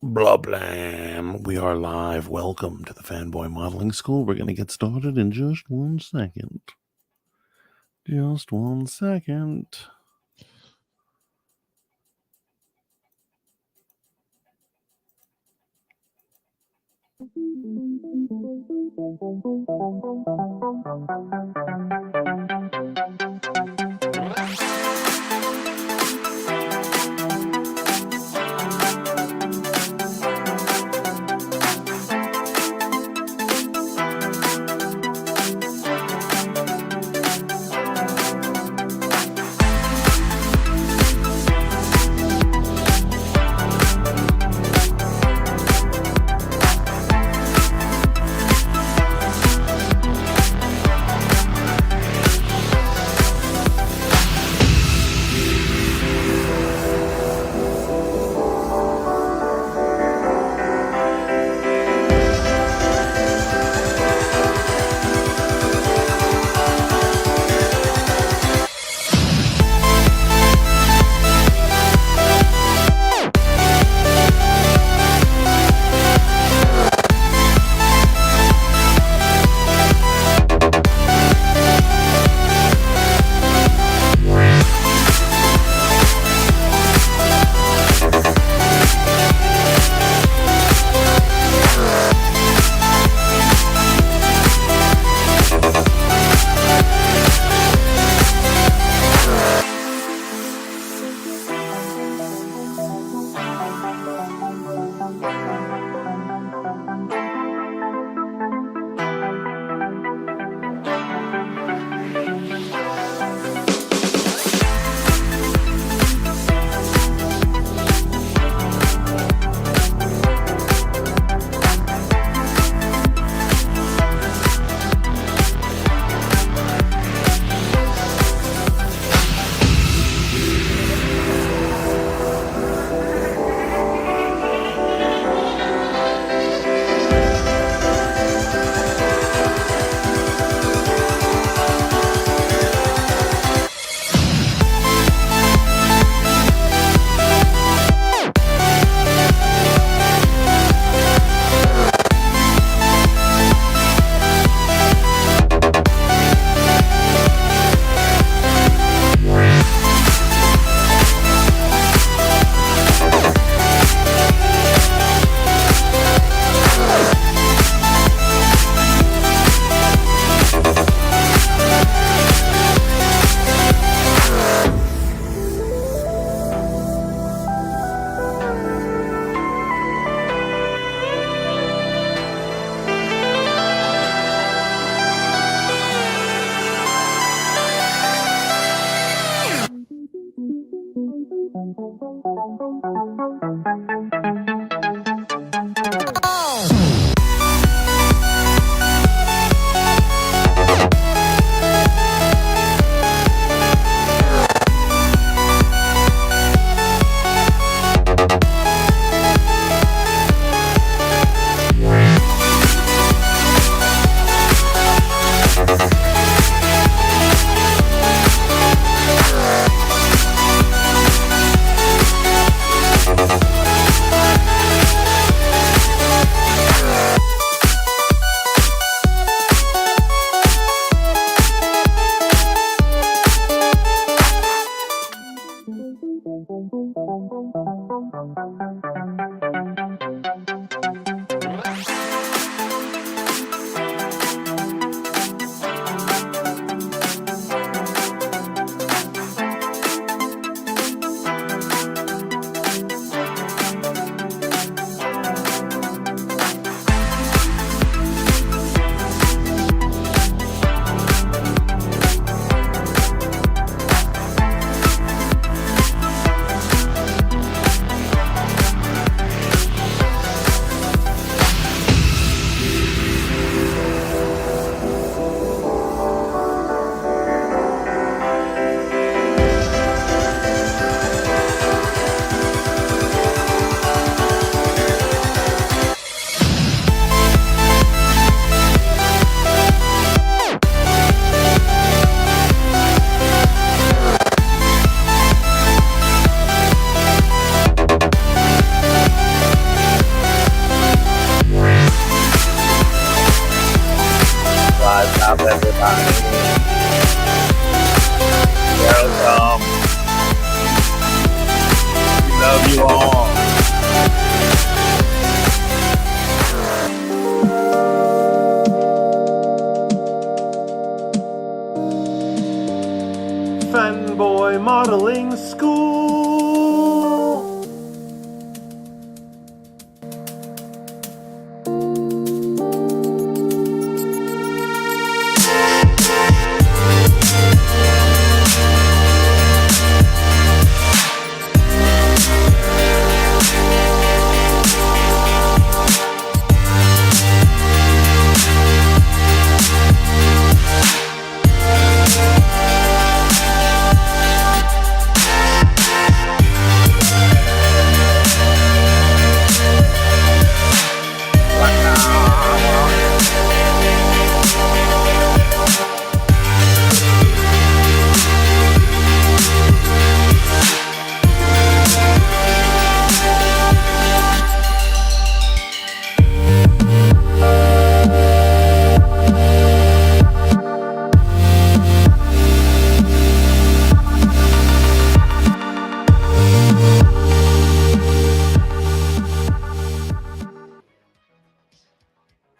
Blah blam. We are live. Welcome to the Fanboy Modeling School. We're going to get started in just 1 second. Just 1 second. Welcome. We love you all. Fanboy Modeling School.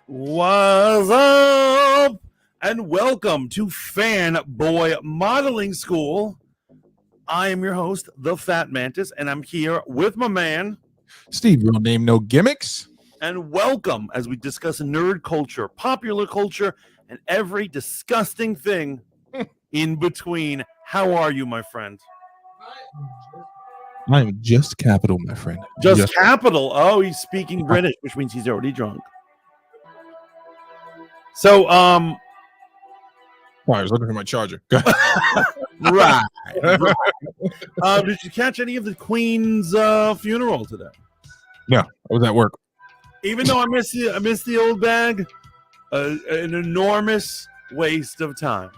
What's up? And welcome to Fanboy Modeling School. I am your host, the Fat Mantis, and I'm here with my man, Steve, real name, no gimmicks. And welcome as we discuss nerd culture, popular culture, and every disgusting thing in between. How are you, my friend? I am just capital, my friend. Just capital. Oh, he's speaking British, which means he's already drunk. So, I was looking for my charger. right. Did you catch any of the Queen's funeral today? No, I was at work. Even though I missed the old bag, an enormous waste of time.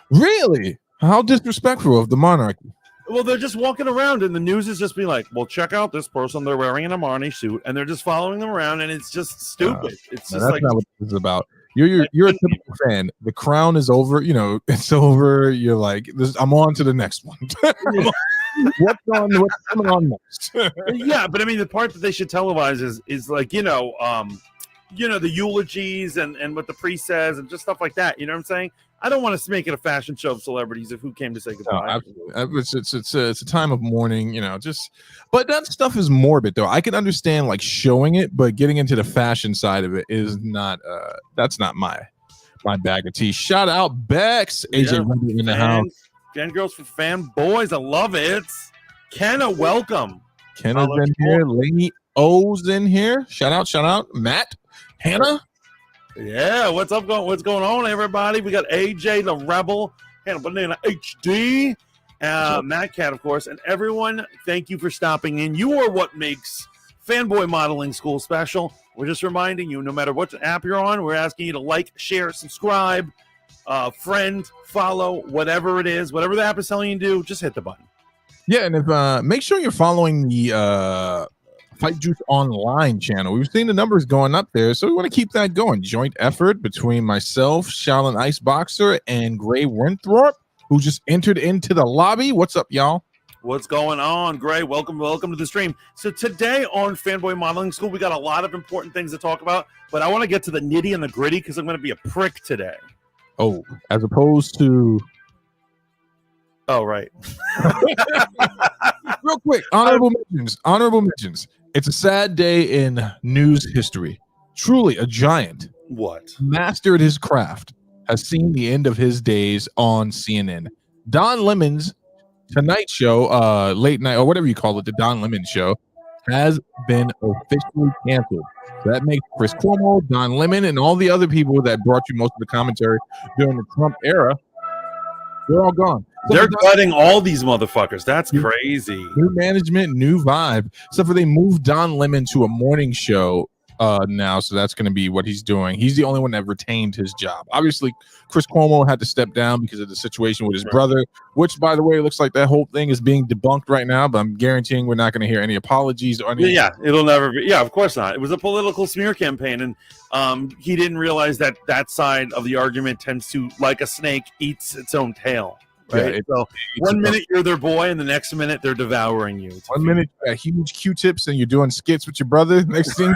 Really? How disrespectful of the monarchy. Well, they're just walking around, and the news is just being like, well, check out this person. They're wearing an Armani suit, and they're just following them around, and it's just stupid. It's just that's not what this is about. You're a typical fan. The crown is over. You know, it's over. You're like, I'm on to the next one. What's coming on next? Yeah, but I mean, the part that they should televise is like, the eulogies and what the priest says and just stuff like that. You know what I'm saying? I don't want to make it a fashion show of celebrities of who came to say goodbye. No, absolutely. It's a time of mourning, but that stuff is morbid though. I can understand like showing it, but getting into the fashion side of it is not that's not my bag of tea. Shout out Bex, AJ in the house. Fangirls for fanboys. I love it. Kenna, welcome. Kenna's in here. Laney O's in here. Shout out. Matt, Hannah. Yeah, what's going on, everybody? We got AJ the Rebel, Hannah Banana HD, Matt Cat, of course, and everyone. Thank you for stopping in. You are what makes Fanboy Modeling School special. We're just reminding you, no matter what app you're on, we're asking you to like, share, subscribe, friend, follow, whatever it is, whatever the app is telling you to do, just hit the button. Yeah, and if make sure you're following the Fight Juice Online channel. We've seen the numbers going up there, so we want to keep that going. Joint effort between myself, Shaolin Iceboxer, and Gray Winthrop, who just entered into the lobby. What's up, y'all? What's going on, Gray? Welcome to the stream. So today on Fanboy Modeling School, we got a lot of important things to talk about, but I want to get to the nitty and the gritty because I'm going to be a prick today. Oh, as opposed to... Oh, right. Real quick, honorable mentions. It's a sad day in news history. Truly a giant. What? Mastered his craft. Has seen the end of his days on CNN. Don Lemon's Tonight Show, late night, or whatever you call it, the Don Lemon Show, has been officially canceled. So that makes Chris Cuomo, Don Lemon, and all the other people that brought you most of the commentary during the Trump era, they're all gone. So they're gutting all these motherfuckers. That's crazy. New management, new vibe. Except for they moved Don Lemon to a morning show now, so that's going to be what he's doing. He's the only one that retained his job. Obviously, Chris Cuomo had to step down because of the situation with his brother, which, by the way, looks like that whole thing is being debunked right now. But I'm guaranteeing we're not going to hear any apologies or anything. Yeah, it'll never be. Yeah, of course not. It was a political smear campaign, and he didn't realize that side of the argument tends to, like a snake, eats its own tail. Right. Yeah, So one minute you're their boy, and the next minute they're devouring you. One minute you got huge Q-tips, and you're doing skits with your brother. Next thing,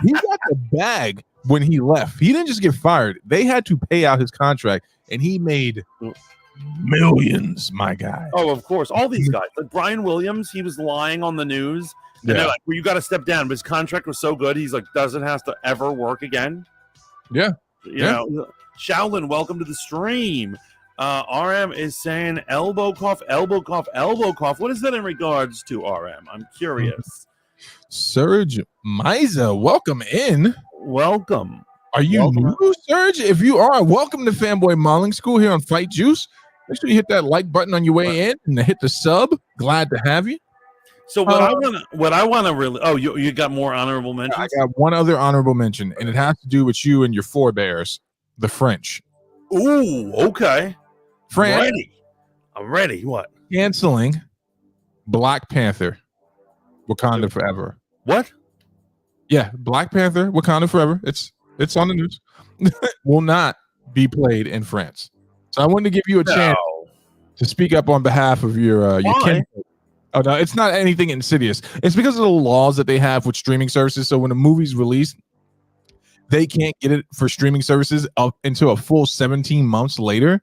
he got the bag when he left. He didn't just get fired; they had to pay out his contract, and he made millions. My guy. Oh, of course, all these guys. Like Brian Williams, he was lying on the news, and they're like, "Well, you got to step down." But his contract was so good, he's like, doesn't have to ever work again. Yeah, you know. Shaolin, welcome to the stream. RM is saying elbow cough, elbow cough, elbow cough. What is that in regards to, RM? I'm curious. Serge Miza, welcome in. Welcome. Are you new, Serge? If you are, welcome to Fanboy Modeling School here on Fight Juice. Make sure you hit that like button on your way in and hit the sub. Glad to have you. So what I want to really. Oh, you got more honorable mentions? I got one other honorable mention, and it has to do with you and your forebears, the French. Ooh, okay. France, I'm ready. What? Canceling Black Panther, Wakanda Forever. What? Yeah, Black Panther, Wakanda Forever. It's on the news. Will not be played in France. So I wanted to give you a chance to speak up on behalf of your kinfolk. Oh no, it's not anything insidious. It's because of the laws that they have with streaming services. So when a movie's released, they can't get it for streaming services up until a full 17 months later.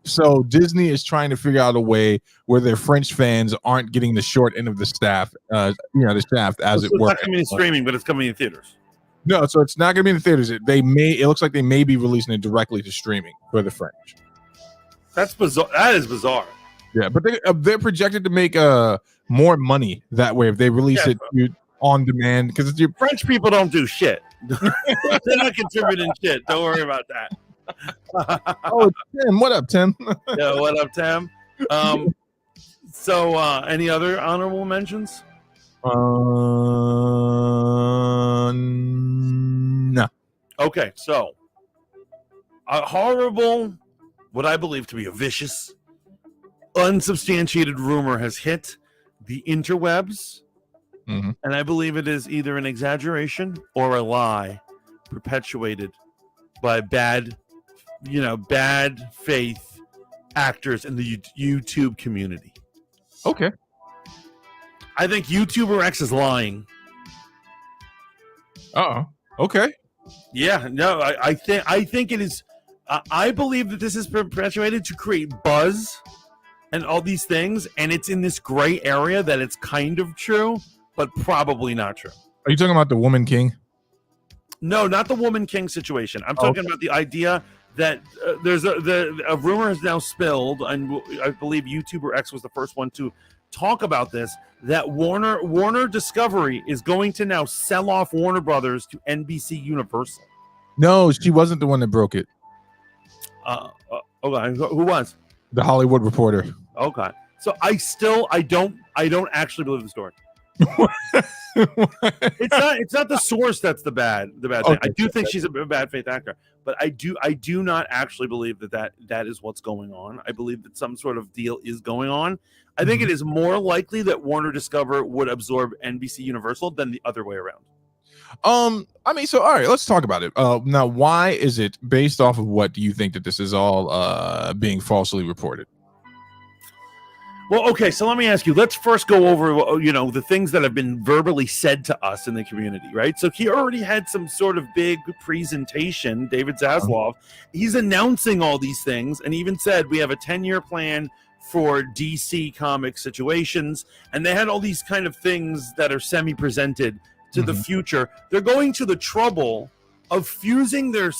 So Disney is trying to figure out a way where their French fans aren't getting the short end of the staff, the shaft as it works. It's not coming in streaming, but it's coming in theaters. No, so it's not going to be in the theaters. It looks like they may be releasing it directly to streaming for the French. That's bizarre. That is bizarre. Yeah, but they're projected to make more money that way if they release it on demand, because your French people don't do shit. They're not contributing shit. Don't worry about that. Oh, Tim, what up, Tim? Yeah, what up, Tim? So any other honorable mentions? No. Okay, so a horrible, what I believe to be a vicious, unsubstantiated rumor has hit the interwebs, and I believe it is either an exaggeration or a lie perpetuated by bad faith actors in the YouTube community. Okay. I think YouTuber X is lying. Okay. Yeah, no, I think it is. I believe that this is perpetuated to create buzz and all these things, and it's in this gray area that it's kind of true, but probably not true. Are you talking about the Woman King? No, not the Woman King situation. I'm talking about the idea that there's a rumor has now spilled, and I believe YouTuber X was the first one to talk about this, that Warner Discovery is going to now sell off Warner Brothers to NBC Universal. No, she wasn't the one that broke it. Okay, who was? The Hollywood Reporter. Okay, so I don't actually believe the story. It's not the source that's the bad thing. I do think she's a bad faith actor, but I do not actually believe that is what's going on. I believe that some sort of deal is going on. I think it is more likely that Warner Discover would absorb NBC Universal than the other way around. I mean, so all right, let's talk about it. Now, why is it based off of what do you think that this is all being falsely reported? Well, okay, so let me ask you. Let's first go over, the things that have been verbally said to us in the community, right? So he already had some sort of big presentation, David Zaslav. He's announcing all these things, and even said we have a 10-year plan for DC comic situations, and they had all these kind of things that are semi-presented to the future. They're going to the trouble of fusing their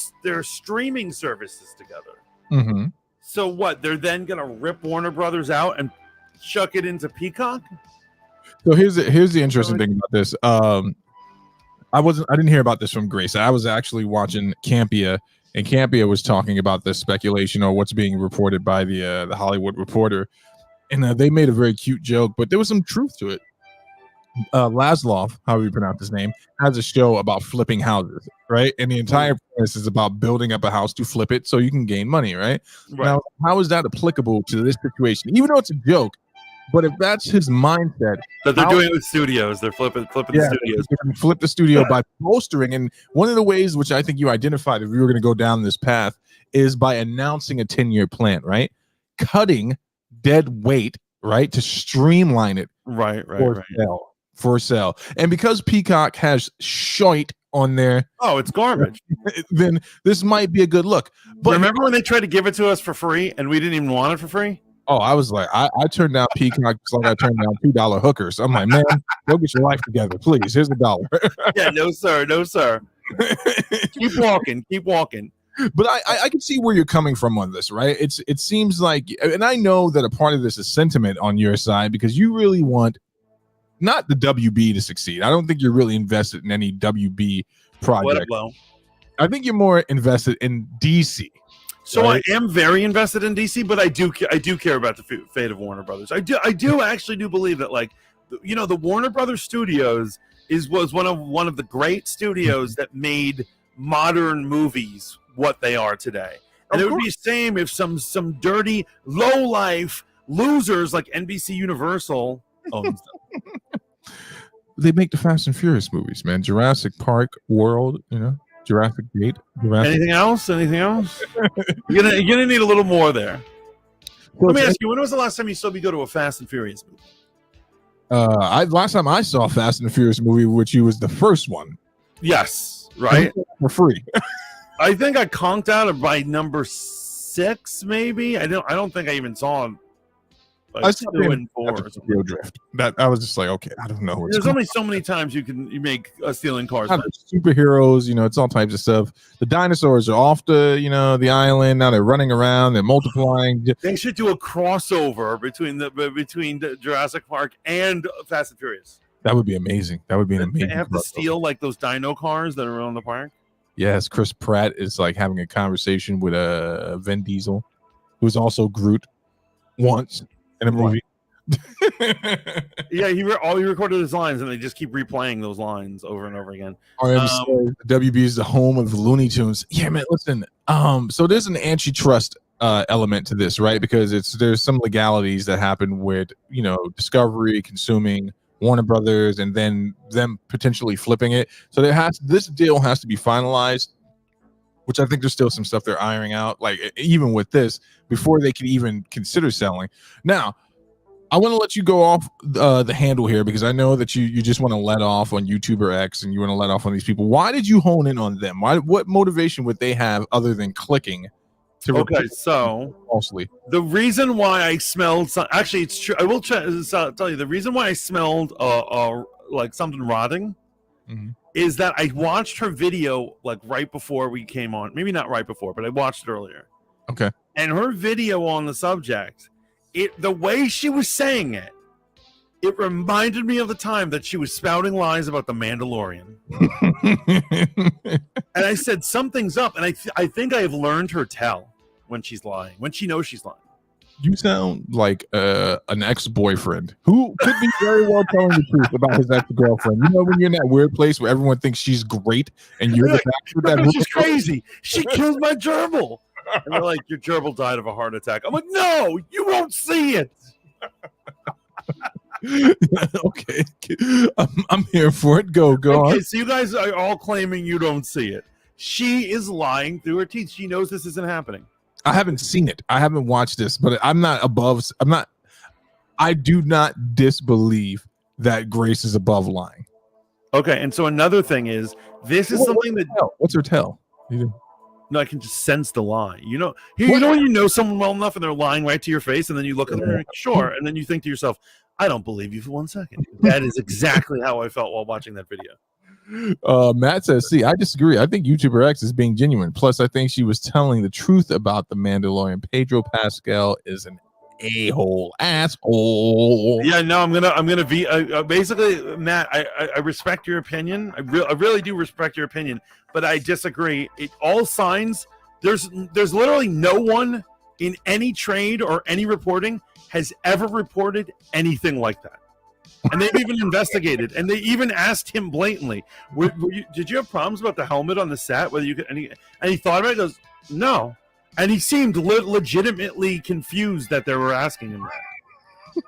streaming services together. So what? They're then going to rip Warner Brothers out and chuck it into Peacock? So here's the interesting thing about this. I didn't hear about this from Grace. I was actually watching Campia, and Campia was talking about this speculation or what's being reported by the Hollywood Reporter, and they made a very cute joke, but there was some truth to it. Laszlo, however you pronounce his name, has a show about flipping houses, right? And the entire premise is about building up a house to flip it so you can gain money, right? Now, how is that applicable to this situation? Even though it's a joke, but if that's his mindset, that they're doing with studios, they're flipping the studios. Flip the studio by bolstering. And one of the ways which I think you identified if we were going to go down this path is by announcing a 10-year plan, right? Cutting dead weight, right, to streamline it, right. For sale. And because Peacock has shite on there, it's garbage. Then this might be a good look. But remember when they tried to give it to us for free and we didn't even want it for free? Oh, I was like, I turned down Peacock just like I turned down $2 hookers. I'm like, man, go get your life together, please. Here's $1. Yeah, no sir. Keep walking. But I can see where you're coming from on this, right? It seems like, and I know that a part of this is sentiment on your side because you really want not the WB to succeed. I don't think you're really invested in any WB project. I think you're more invested in DC. So right? I am very invested in DC, but I do care about the fate of Warner Brothers. I do actually believe that, like, the Warner Brothers Studios was one of the great studios that made modern movies what they are today. And it would be the same if some dirty low life losers like NBC Universal owns them. They make the Fast and Furious movies, man. Jurassic Park, World, Jurassic Gate. Anything else? You're gonna need a little more there. Let me ask you: when was the last time you saw me go to a Fast and Furious movie? Last time I saw a Fast and Furious movie, which was the first one. Yes, right. For free. I think I conked out by number 6, maybe. I don't think I even saw. I saw 2 and 4 or something. Drift. That I was just like, okay, I don't know. There's only so many times you make stealing cars. Superheroes, it's all types of stuff. The dinosaurs are off the island now. They're running around. They're multiplying. They should do a crossover between Jurassic Park and Fast and Furious. That would be amazing. That would be an amazing. They have to steal like those dino cars that are around the park. Yes, Chris Pratt is like having a conversation with Vin Diesel, who's also Groot once in a movie. Yeah, he recorded his lines, and they just keep replaying those lines over and over again. WB is the home of the Looney Tunes. Yeah, man. Listen. So there's an antitrust element to this, right? Because there's some legalities that happen with Discovery consuming Warner Brothers and then them potentially flipping it. So this deal has to be finalized, which I think there's still some stuff they're ironing out, like even with this, before they can even consider selling. Now, I want to let you go off the handle here because I know that you just want to let off on YouTuber X and you want to let off on these people. Why did you hone in on them? What motivation would they have other than clicking? So falsely. The reason why I smelled actually it's true. I will tell you the reason why I smelled like something rotting is that I watched her video like right before we came on. Maybe not right before, but I watched it earlier. Okay. And her video on the subject, the way she was saying it, it reminded me of the time that she was spouting lies about the Mandalorian. And I said, something's up. And I think I have learned her tell when she's lying, when she knows she's lying. You sound like an ex-boyfriend who could be very well telling the truth about his ex-girlfriend. When you're in that weird place where everyone thinks she's great and you're the bastard that she's crazy. She killed my gerbil. And they're like, your gerbil died of a heart attack. I'm like, no, you won't see it. Okay, I'm here for it. Go on. So you guys are all claiming you don't see it. She is lying through her teeth. She knows this isn't happening. I haven't seen it. I haven't watched this, but I do not disbelieve that Grace is above lying. Okay, and so another thing is, this is something that... What's her tell? No, I can just sense the lie. When you know someone well enough and they're lying right to your face, and then you look at them and you're like, sure, and then you think to yourself, I don't believe you for 1 second. That is exactly how I felt while watching that video. Matt says, I disagree. I think YouTuber X is being genuine. Plus, I think she was telling the truth about the Mandalorian. Pedro Pascal is an asshole. Yeah, no, I'm gonna be basically, Matt. I respect your opinion. I really do respect your opinion, but I disagree. All signs. There's literally no one in any trade or any reporting has ever reported anything like that. And they've even investigated, and they even asked him blatantly, did you have problems about the helmet on the set? Whether you could, and he thought about it, goes, no. And he seemed legitimately confused that they were asking him that.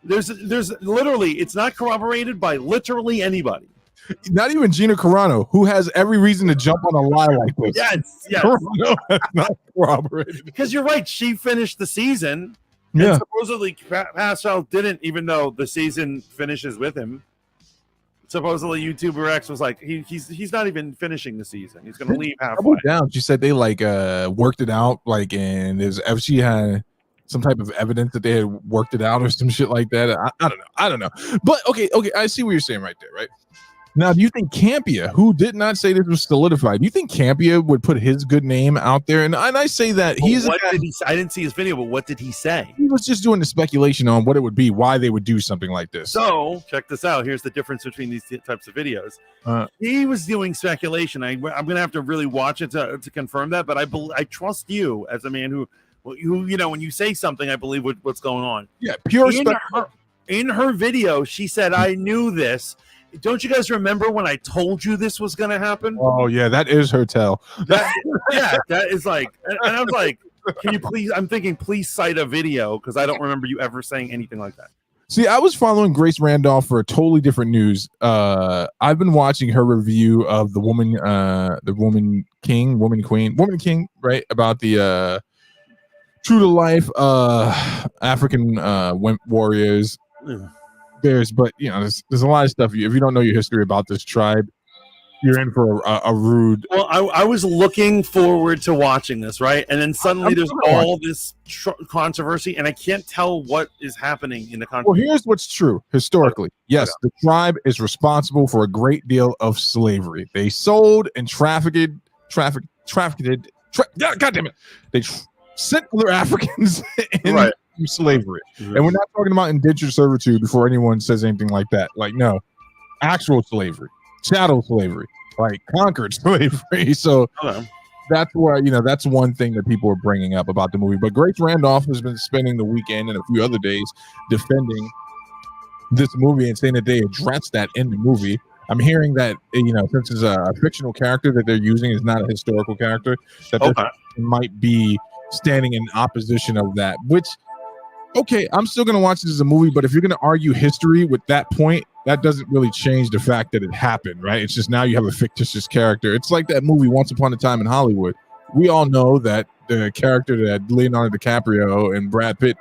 There's literally, it's not corroborated by literally anybody. Not even Gina Carano, who has every reason to jump on a lie like this. Yes. Carano has not corroborated. Because you're right, she finished the season. Yeah. And supposedly Pascal didn't, even though the season finishes with him. Supposedly YouTuber X was like, he's not even finishing the season. He's going to leave halfway. Down. She said they worked it out, and she had some type of evidence that they had worked it out or some shit like that. I don't know. But okay, I see what you're saying right there, right? Now, do you think Campia, who did not say this was solidified, do you think Campia would put his good name out there? And I say that he's. I didn't see his video, but what did he say? He was just doing the speculation on what it would be, why they would do something like this. So check this out. Here's the difference between these types of videos. He was doing speculation. I'm going to have to really watch it to confirm that. But I trust you as a man who when you say something, I believe what's going on. Yeah, pure in her video, she said, "I knew this." Don't you guys remember when I told you this was going to happen? Oh, yeah, that is her tell. That is like, and I was like, can you please, I'm thinking, please cite a video because I don't remember you ever saying anything like that. See, I was following Grace Randolph for a totally different news. I've been watching her review of the Woman King, right? About the true to life African warriors. Yeah. There's a lot of stuff. If you don't know your history about this tribe, you're in for a rude. Well, I was looking forward to watching this, right? And then suddenly there's all this controversy, and I can't tell what is happening in the controversy. Well, here's what's true historically. Yes, the tribe is responsible for a great deal of slavery. They sold and trafficked. God damn it! They sent other Africans in slavery, and we're not talking about indentured servitude before anyone says anything like that. Like, no, actual slavery, chattel slavery, like conquered slavery. So that's where that's one thing that people are bringing up about the movie. But Grace Randolph has been spending the weekend and a few other days defending this movie and saying that they addressed that in the movie. I'm hearing that since it's a fictional character that they're using is not a historical character, that there might be standing in opposition of that, which. Okay, I'm still going to watch this as a movie, but if you're going to argue history with that point, that doesn't really change the fact that it happened, right? It's just now you have a fictitious character. It's like that movie Once Upon a Time in Hollywood. We all know that the character that Leonardo DiCaprio and Brad Pitt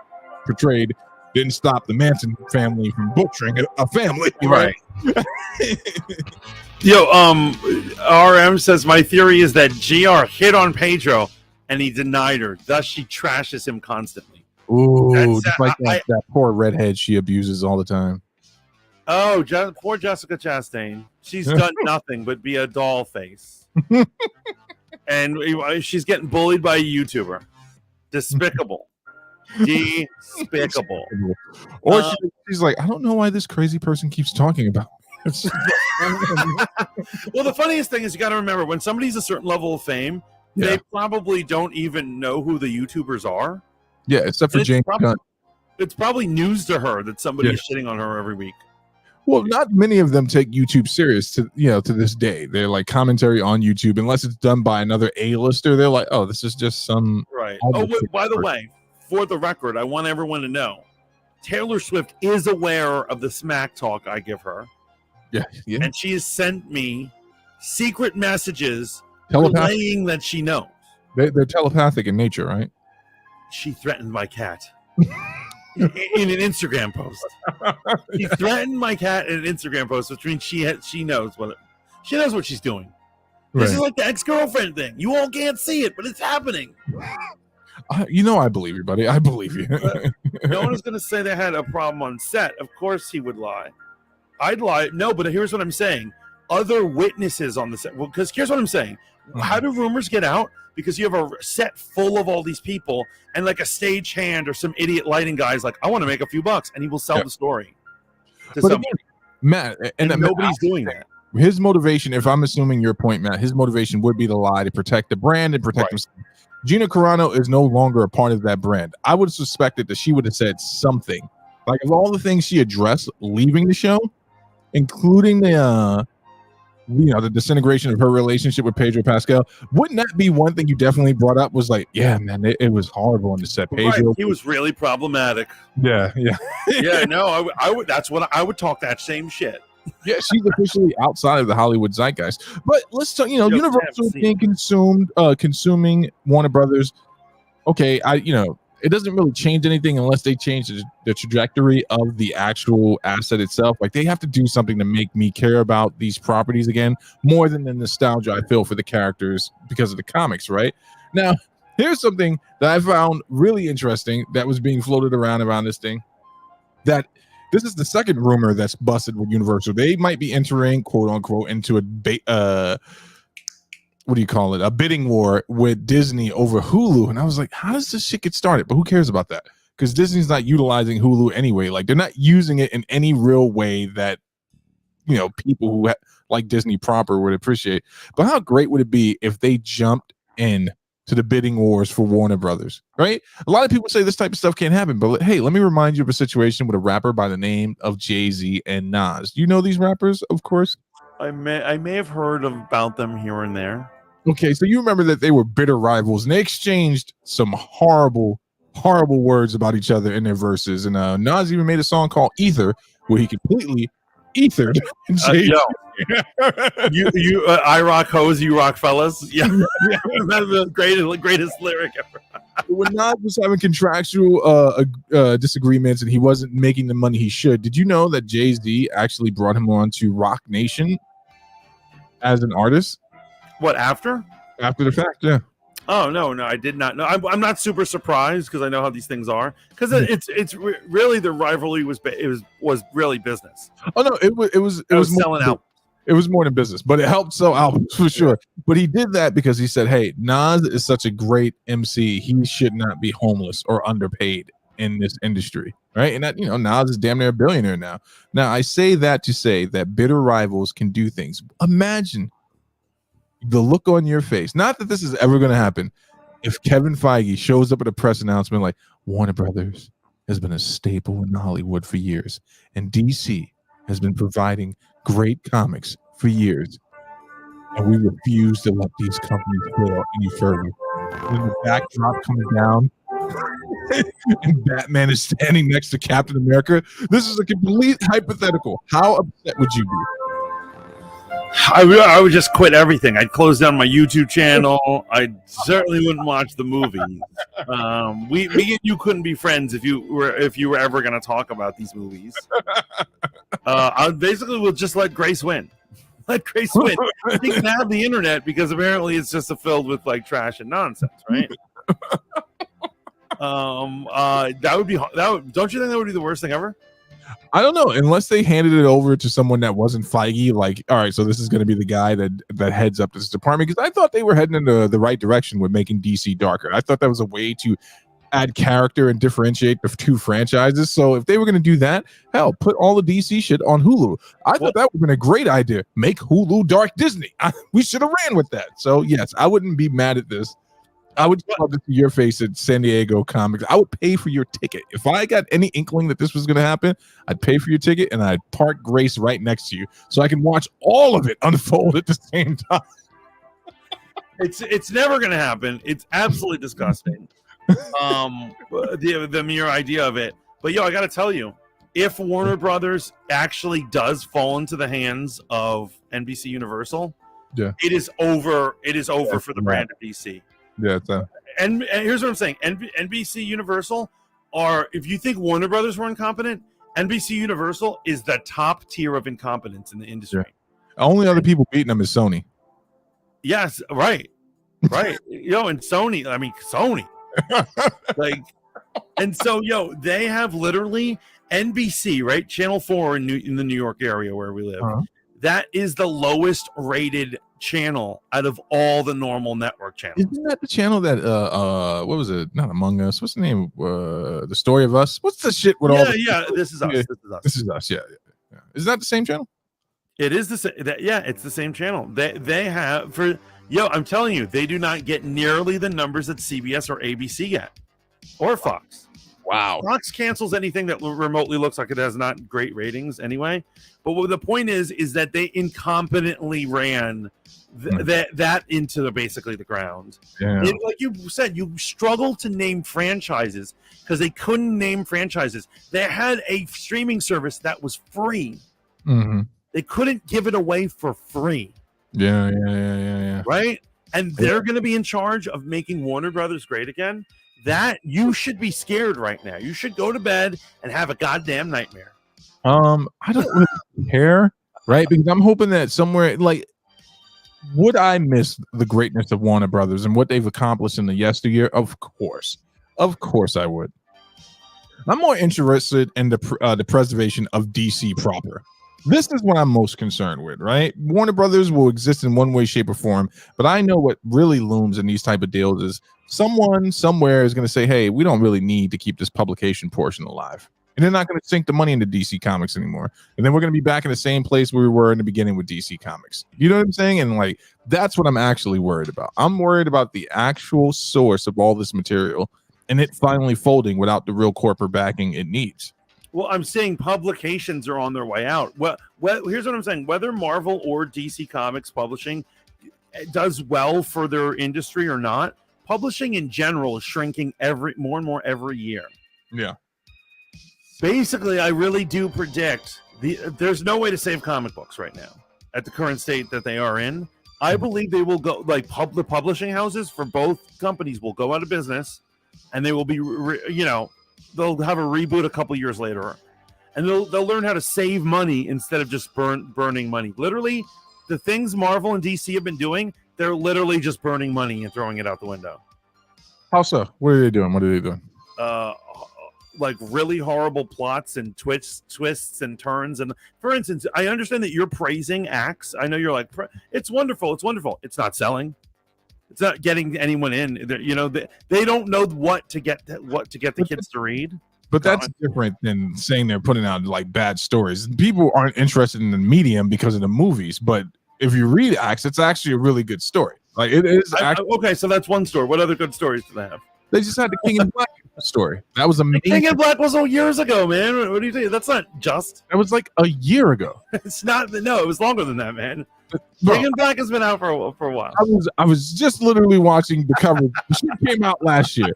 portrayed didn't stop the Manson family from butchering a family, right? Yo, RM says, my theory is that GR hit on Pedro and he denied her. Thus, she trashes him constantly. Ooh, just like that poor redhead she abuses all the time. Oh, poor Jessica Chastain. She's done nothing but be a doll face. And she's getting bullied by a YouTuber. Despicable. Despicable. Or she's like, I don't know why this crazy person keeps talking about this. Well, the funniest thing is you got to remember, when somebody's a certain level of fame, they probably don't even know who the YouTubers are. Yeah, except for James Gunn. It's probably news to her that somebody is shitting on her every week. Well, not many of them take YouTube serious to this day. They're like commentary on YouTube, unless it's done by another A-lister. They're like, oh, this is just some right. Oh, by the way, for the record, I want everyone to know Taylor Swift is aware of the smack talk I give her. Yeah. And she has sent me secret messages relaying that she knows. They're telepathic in nature, right? She threatened my cat in an Instagram post. She threatened my cat in an Instagram post, which means she knows what she's doing. This is like the ex-girlfriend thing. You all can't see it, but it's happening. I believe you, buddy. I believe you. No one is going to say they had a problem on set. Of course he would lie. I'd lie. No, but here's what I'm saying. Other witnesses on the set. Well, because here's what I'm saying. How do rumors get out? Because you have a set full of all these people, and like a stagehand or some idiot lighting guy's like, I want to make a few bucks, and he will sell the story to someone. Matt, and nobody's doing that. His motivation, if I'm assuming your point, Matt, his motivation would be to lie to protect the brand and protect himself. Gina Carano is no longer a part of that brand. I would have suspected that she would have said something Like, of all the things she addressed leaving the show, including the the disintegration of her relationship with Pedro Pascal, wouldn't that be one thing you definitely brought up? Was like, yeah, man, it was horrible on the set. Pedro, right. He was really problematic. yeah. Yeah, no, I would. That's what I would talk that same shit. Yeah, she's officially outside of the Hollywood zeitgeist. But let's talk. Universal being consuming Warner Brothers. Okay, it doesn't really change anything unless they change the trajectory of the actual asset itself. Like, they have to do something to make me care about these properties again, more than the nostalgia I feel for the characters because of the comics, right? Now, here's something that I found really interesting that was being floated around this thing. That this is the second rumor that's busted with Universal. They might be entering, quote unquote, into a bidding war with Disney over Hulu. And I was like, how does this shit get started? But who cares about that? Because Disney's not utilizing Hulu anyway. Like, they're not using it in any real way that, people who like Disney proper would appreciate. But how great would it be if they jumped in to the bidding wars for Warner Brothers, right? A lot of people say this type of stuff can't happen. But hey, let me remind you of a situation with a rapper by the name of Jay-Z and Nas. You know these rappers, of course? I may have heard about them here and there. Okay, so you remember that they were bitter rivals, and they exchanged some horrible words about each other in their verses. And Nas even made a song called Ether, where he completely ethered. I rock hoes, you rock fellas. Yeah, that's the greatest lyric ever. When Nas was having contractual disagreements and he wasn't making the money he should, did you know that Jay-Z actually brought him on to Rock Nation as an artist? What, after the fact? Yeah. Oh no, I did not know. I'm not super surprised because I know how these things are. Because it's really the rivalry was really business. Oh no, it was selling out. It was more than business, but it helped sell albums for sure. But he did that because he said, "Hey, Nas is such a great MC. He should not be homeless or underpaid in this industry." Right? And that, Nas is damn near a billionaire now. Now, I say that to say that bitter rivals can do things. Imagine the look on your face. Not that this is ever going to happen. If Kevin Feige shows up at a press announcement like, Warner Brothers has been a staple in Hollywood for years, and DC has been providing great comics for years, and we refuse to let these companies fail any further. And the backdrop coming down, and Batman is standing next to Captain America. This is a complete hypothetical. How upset would you be? I would just quit everything. I'd close down my YouTube channel. I certainly wouldn't watch the movie. Me and you couldn't be friends if you were ever going to talk about these movies. I basically will just let Grace win. Let Grace win. She can have the internet because apparently it's just filled with like trash and nonsense, right? That would be. Don't you think that would be the worst thing ever? I don't know, unless they handed it over to someone that wasn't Feige. Like, all right, so this is going to be the guy that heads up this department, because I thought they were heading in the right direction with making DC darker. I thought that was a way to add character and differentiate the two franchises. So if they were going to do that, hell, put all the DC shit on Hulu. I thought that would have been a great idea. Make Hulu dark Disney. We should have ran with that. So yes, I wouldn't be mad at this. I would love to see your face at San Diego Comics. I would pay for your ticket. If I got any inkling that this was going to happen, I'd pay for your ticket and I'd park Grace right next to you so I can watch all of it unfold at the same time. It's never going to happen. It's absolutely disgusting. The mere idea of it. But I got to tell you, if Warner Brothers actually does fall into the hands of NBC Universal, it is over. It is over for the brand of DC. Yeah, and here's what I'm saying: NBC Universal if you think Warner Brothers were incompetent, NBC Universal is the top tier of incompetence in the industry. Yeah. Only other people beating them is Sony. Yes, right. And Sony. I mean, Sony. And so they have literally NBC, right? Channel 4 in the New York area where we live. Uh-huh. That is the lowest rated channel out of all the normal network channels. Isn't that the channel that what was it? Not Among Us. What's the name? The Story of Us. What's the shit with all? This is us. This is us. Yeah. Is that the same channel? It is the same. It's the same channel. They have I'm telling you, they do not get nearly the numbers that CBS or ABC get, or Fox. Wow. Fox cancels anything that remotely looks like it has not great ratings anyway. But what the point is that they incompetently ran that into basically the ground. Yeah. Like you said, you struggle to name franchises because they couldn't name franchises. They had a streaming service that was free. Mm-hmm. They couldn't give it away for free. Yeah. Right? And they're going to be in charge of making Warner Brothers great again. That you should be scared right now. You should go to bed and have a goddamn nightmare. I don't really care, right? Because I'm hoping that somewhere, like, would I miss the greatness of Warner Brothers and what they've accomplished in the yesteryear? Of course I would. I'm more interested in the preservation of DC proper. This is what I'm most concerned with, right? Warner Brothers will exist in one way, shape, or form, but I know what really looms in these type of deals is someone somewhere is going to say, hey, we don't really need to keep this publication portion alive. And they're not going to sink the money into DC Comics anymore. And then we're going to be back in the same place we were in the beginning with DC Comics. You know what I'm saying? And like, that's what I'm actually worried about. I'm worried about the actual source of all this material and it finally folding without the real corporate backing it needs. Well, I'm saying publications are on their way out. Well, here's what I'm saying. Whether Marvel or DC Comics publishing does well for their industry or not, publishing in general is shrinking more and more every year. Yeah. Basically, I really do predict there's no way to save comic books right now at the current state that they are in. I believe they will go, like the publishing houses for both companies will go out of business, and they will be, they'll have a reboot a couple years later, and they'll learn how to save money instead of just burning money. Literally, the things Marvel and DC have been doing, they're literally just burning money and throwing it out the window. How so? What are they doing? Like really horrible plots and twists and turns. And for instance, I understand that you're praising Axe. I know you're like, it's wonderful. It's not selling. It's not getting anyone in. They don't know what to get the kids to read. But that's different than saying they're putting out like bad stories. People aren't interested in the medium because of the movies. But if you read Axe, it's actually a really good story. Like it is. Okay, so that's one story. What other good stories do they have? They just had the King in Black story. That was amazing. King in Black was years ago, man. What do you think? That's not just. That was like a year ago. It's not. No, it was longer than that, man. Bro, King in Black has been out for a while. I was just literally watching the cover. The shit came out last year.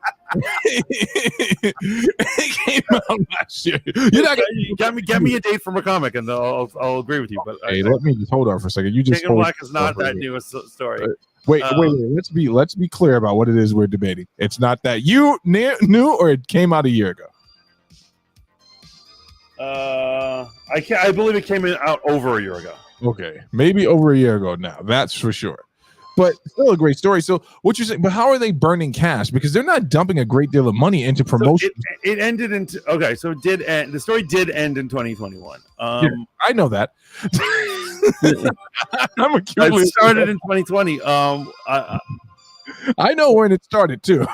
It came out last year. You're not gonna get me a date from a comic, and I'll agree with you. But hey, let me just hold on for a second. You just King in Black is not that newest story. Wait. Let's be clear about what it is we're debating. It's not that you knew, or it came out a year ago. I believe it came out over a year ago. Okay, maybe over a year ago now. That's for sure. But still a great story. So what you're saying? But how are they burning cash? Because they're not dumping a great deal of money into promotion. So it ended into so it did end. The story did end in 2021. Yeah, I know that. It started in 2020. I know when it started too.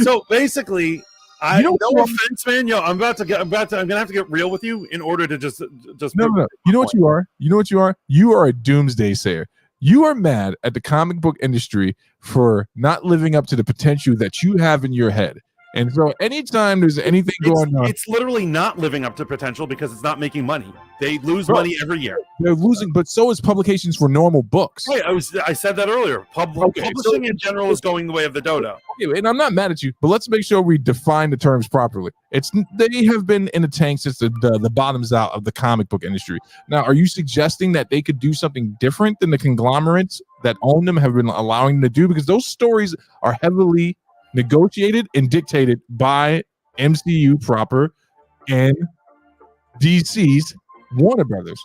So basically, no offense, man. I'm gonna have to get real with you in order to just no. You know what you are? You are a doomsday sayer. You are mad at the comic book industry for not living up to the potential that you have in your head. And so anytime there's anything going on, it's literally not living up to potential because it's not making money. They lose money every year. They're losing, but so is publications for normal books. Right, I said that earlier. Publishing in general is going the way of the dodo. Okay, and I'm not mad at you, but let's make sure we define the terms properly. They have been in the tank since the bottoms out of the comic book industry. Now, are you suggesting that they could do something different than the conglomerates that own them have been allowing them to do? Because those stories are heavily negotiated and dictated by MCU proper and DC's Warner Brothers.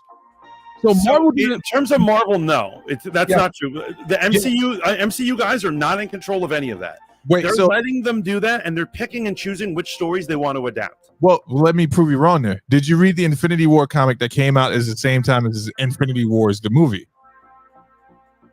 So Marvel, in terms of Marvel, no, that's not true. The MCU guys are not in control of any of that. They're letting them do that, and they're picking and choosing which stories they want to adapt. Well, let me prove you wrong there. Did you read the Infinity War comic that came out at the same time as Infinity Wars, the movie?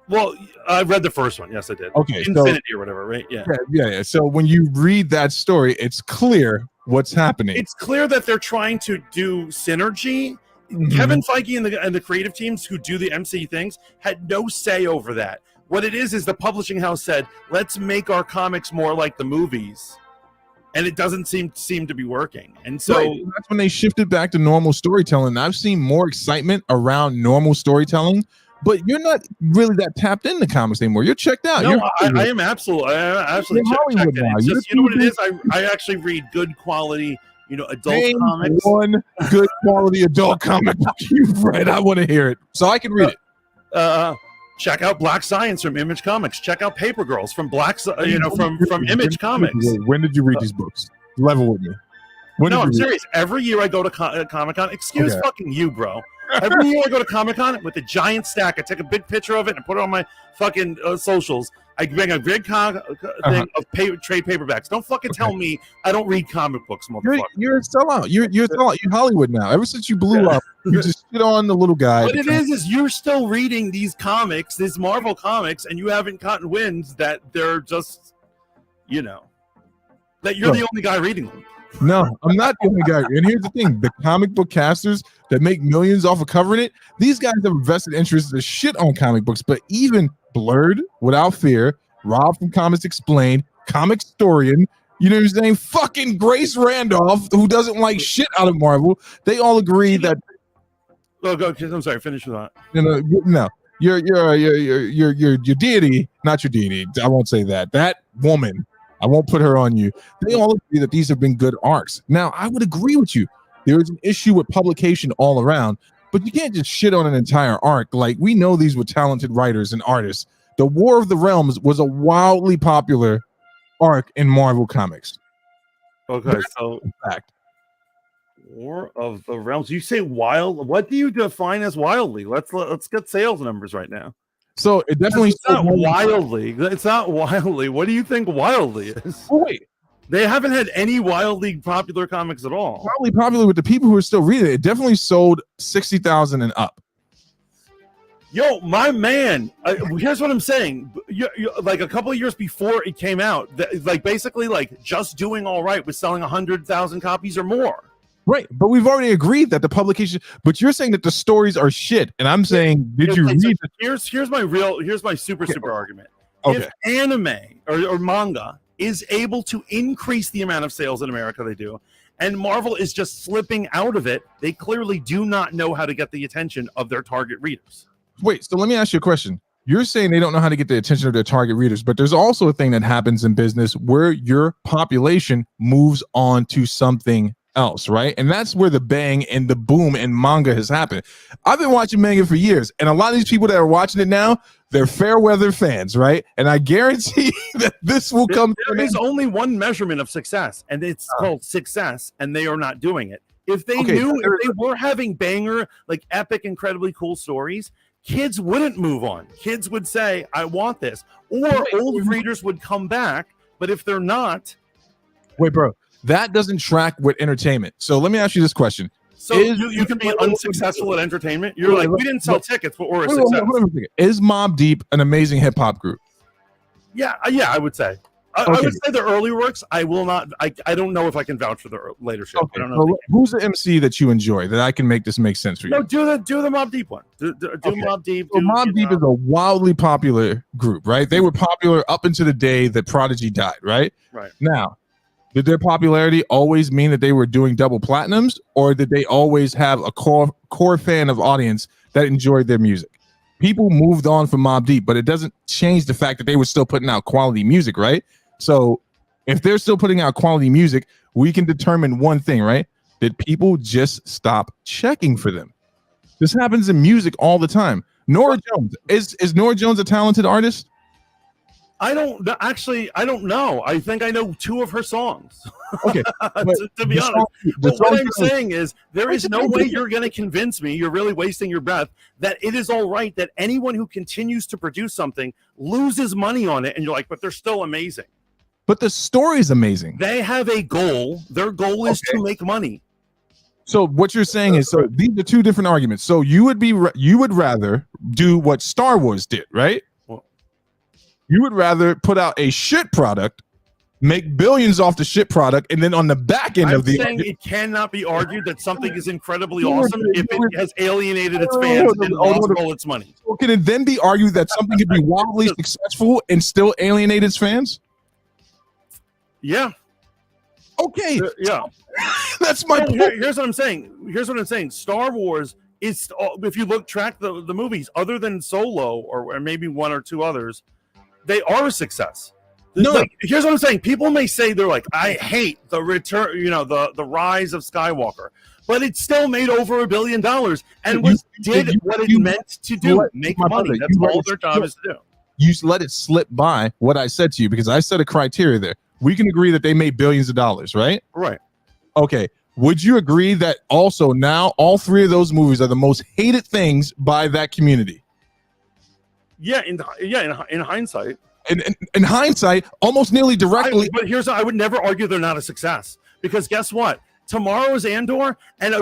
Well, I read the first one. Yes, I did. Okay, Infinity or whatever, right? Yeah. So when you read that story, it's clear what's happening. It's clear that they're trying to do synergy. Mm-hmm. Kevin Feige and the creative teams who do the MC things had no say over that. What it is the publishing house said, let's make our comics more like the movies. and it doesn't seem to be working. And so that's when they shifted back to normal storytelling. I've seen more excitement around normal storytelling, but you're not really that tapped into comics anymore. You're checked out. No, I am absolutely checked in. It's just, you know what it is? I actually read good quality, adult comics. One good quality adult comic book you've read. I want to hear it so I can read it. Check out Black Science from Image Comics. Check out Paper Girls from from Image Comics. When did you read these books? Level with me. No, I'm serious. Every year I go to Comic-Con. Excuse fucking you, bro. Every year I go to Comic-Con with a giant stack. I take a big picture of it and put it on my fucking socials. I bring a big thing of trade paperbacks. Don't fucking tell me I don't read comic books, motherfucker. You're a sellout. You're a sellout. You're Hollywood now. Ever since you blew up, you just shit on the little guy. What it is you're still reading these comics, these Marvel comics, and you haven't gotten wind that they're just, that you're the only guy reading them. No, I'm not the only guy. And here's the thing: the comic book casters that make millions off of covering it, these guys have a vested interest in shit on comic books. But even Blurred, Without Fear, Rob from Comics Explained, Comic Historian, you know what I'm saying? Fucking Grace Randolph, who doesn't like shit out of Marvel, they all agree that. Oh, go. I'm sorry. Finish with that. No, your deity, not your deity. I won't say that. That woman. I won't put her on you. They all agree that these have been good arcs. Now, I would agree with you. There is an issue with publication all around, but you can't just shit on an entire arc. Like, we know these were talented writers and artists. The War of the Realms was a wildly popular arc in Marvel Comics. Okay, so fact. War of the Realms. You say wild. What do you define as wildly? Let's get sales numbers right now. So it definitely it's not wildly. It's not wildly. What do you think wildly is? Oh, wait. They haven't had any wildly popular comics at all. Wildly popular with the people who are still reading it. It definitely sold 60,000 and up. Yo, my man. Here's what I'm saying. Like a couple of years before it came out, basically Just Doing All Right was selling 100,000 copies or more. Right, but we've already agreed that the publication. But you're saying that the stories are shit, and I'm saying, did you read? Here's my super argument. Okay. If anime or manga is able to increase the amount of sales in America they do, and Marvel is just slipping out of it, they clearly do not know how to get the attention of their target readers. Wait, so let me ask you a question. You're saying they don't know how to get the attention of their target readers, but there's also a thing that happens in business where your population moves on to something else, right? And that's where the bang and the boom in manga has happened. I've been watching manga for years, and a lot of these people that are watching it now, they're fair weather fans, right? And I guarantee that this will come. There is only one measurement of success, and it's called success, and they are not doing it. If they if they were having banger, epic, incredibly cool stories, kids wouldn't move on. Kids would say, I want this. Or old readers would come back, but if they're not. Wait, bro. That doesn't track with entertainment. So let me ask you this question. So you can be unsuccessful at entertainment? You're we didn't sell tickets, but we're a success. Is Mobb Deep an amazing hip-hop group? Yeah, I would say. I would say the early works. I will not. I don't know if I can vouch for the later shit. Okay. I don't know. So who's the MC that you enjoy that I can make this make sense for you? No, do the Mobb Deep one. Do Mobb Deep. So Mobb Deep is a wildly popular group, right? They were popular up until the day that Prodigy died, right? Right. Now, did their popularity always mean that they were doing double platinums, or did they always have a core fan of audience that enjoyed their music? People moved on from Mobb Deep, but it doesn't change the fact that they were still putting out quality music, right? So if they're still putting out quality music, we can determine one thing, right? That people just stop checking for them. This happens in music all the time. Norah Jones. Is Norah Jones a talented artist? I don't know. I think I know 2 of her songs. Okay, to be honest. But what I'm saying is there is no way you're going to convince me, you're really wasting your breath, that it is all right that anyone who continues to produce something loses money on it. And you're like, but they're still amazing. But the story's amazing. They have a goal. Their goal is to make money. So what you're saying is, so these are 2 different arguments. So you would rather do what Star Wars did, right? You would rather put out a shit product, make billions off the shit product, and then on the back end of the. I'm saying it cannot be argued that something is incredibly awesome if it has alienated its fans and lost all its money. So can it then be argued that something could be wildly successful and still alienate its fans? Yeah. Okay, Yeah. that's my point. Here's what I'm saying. Star Wars is, if you track the movies, other than Solo or maybe one or two others, they are a success. No. Like, here's what I'm saying. People may say they're like, I hate the return, the rise of Skywalker, but it still made over $1 billion and did what it meant to do, make money. That's all their job is to do. You let it slip by what I said to you, because I said a criteria there. We can agree that they made billions of dollars, right? Right. Okay. Would you agree that also now all three of those movies are the most hated things by that community? Yeah, in hindsight. In hindsight, almost nearly directly. But I would never argue they're not a success, because guess what? Tomorrow's Andor, and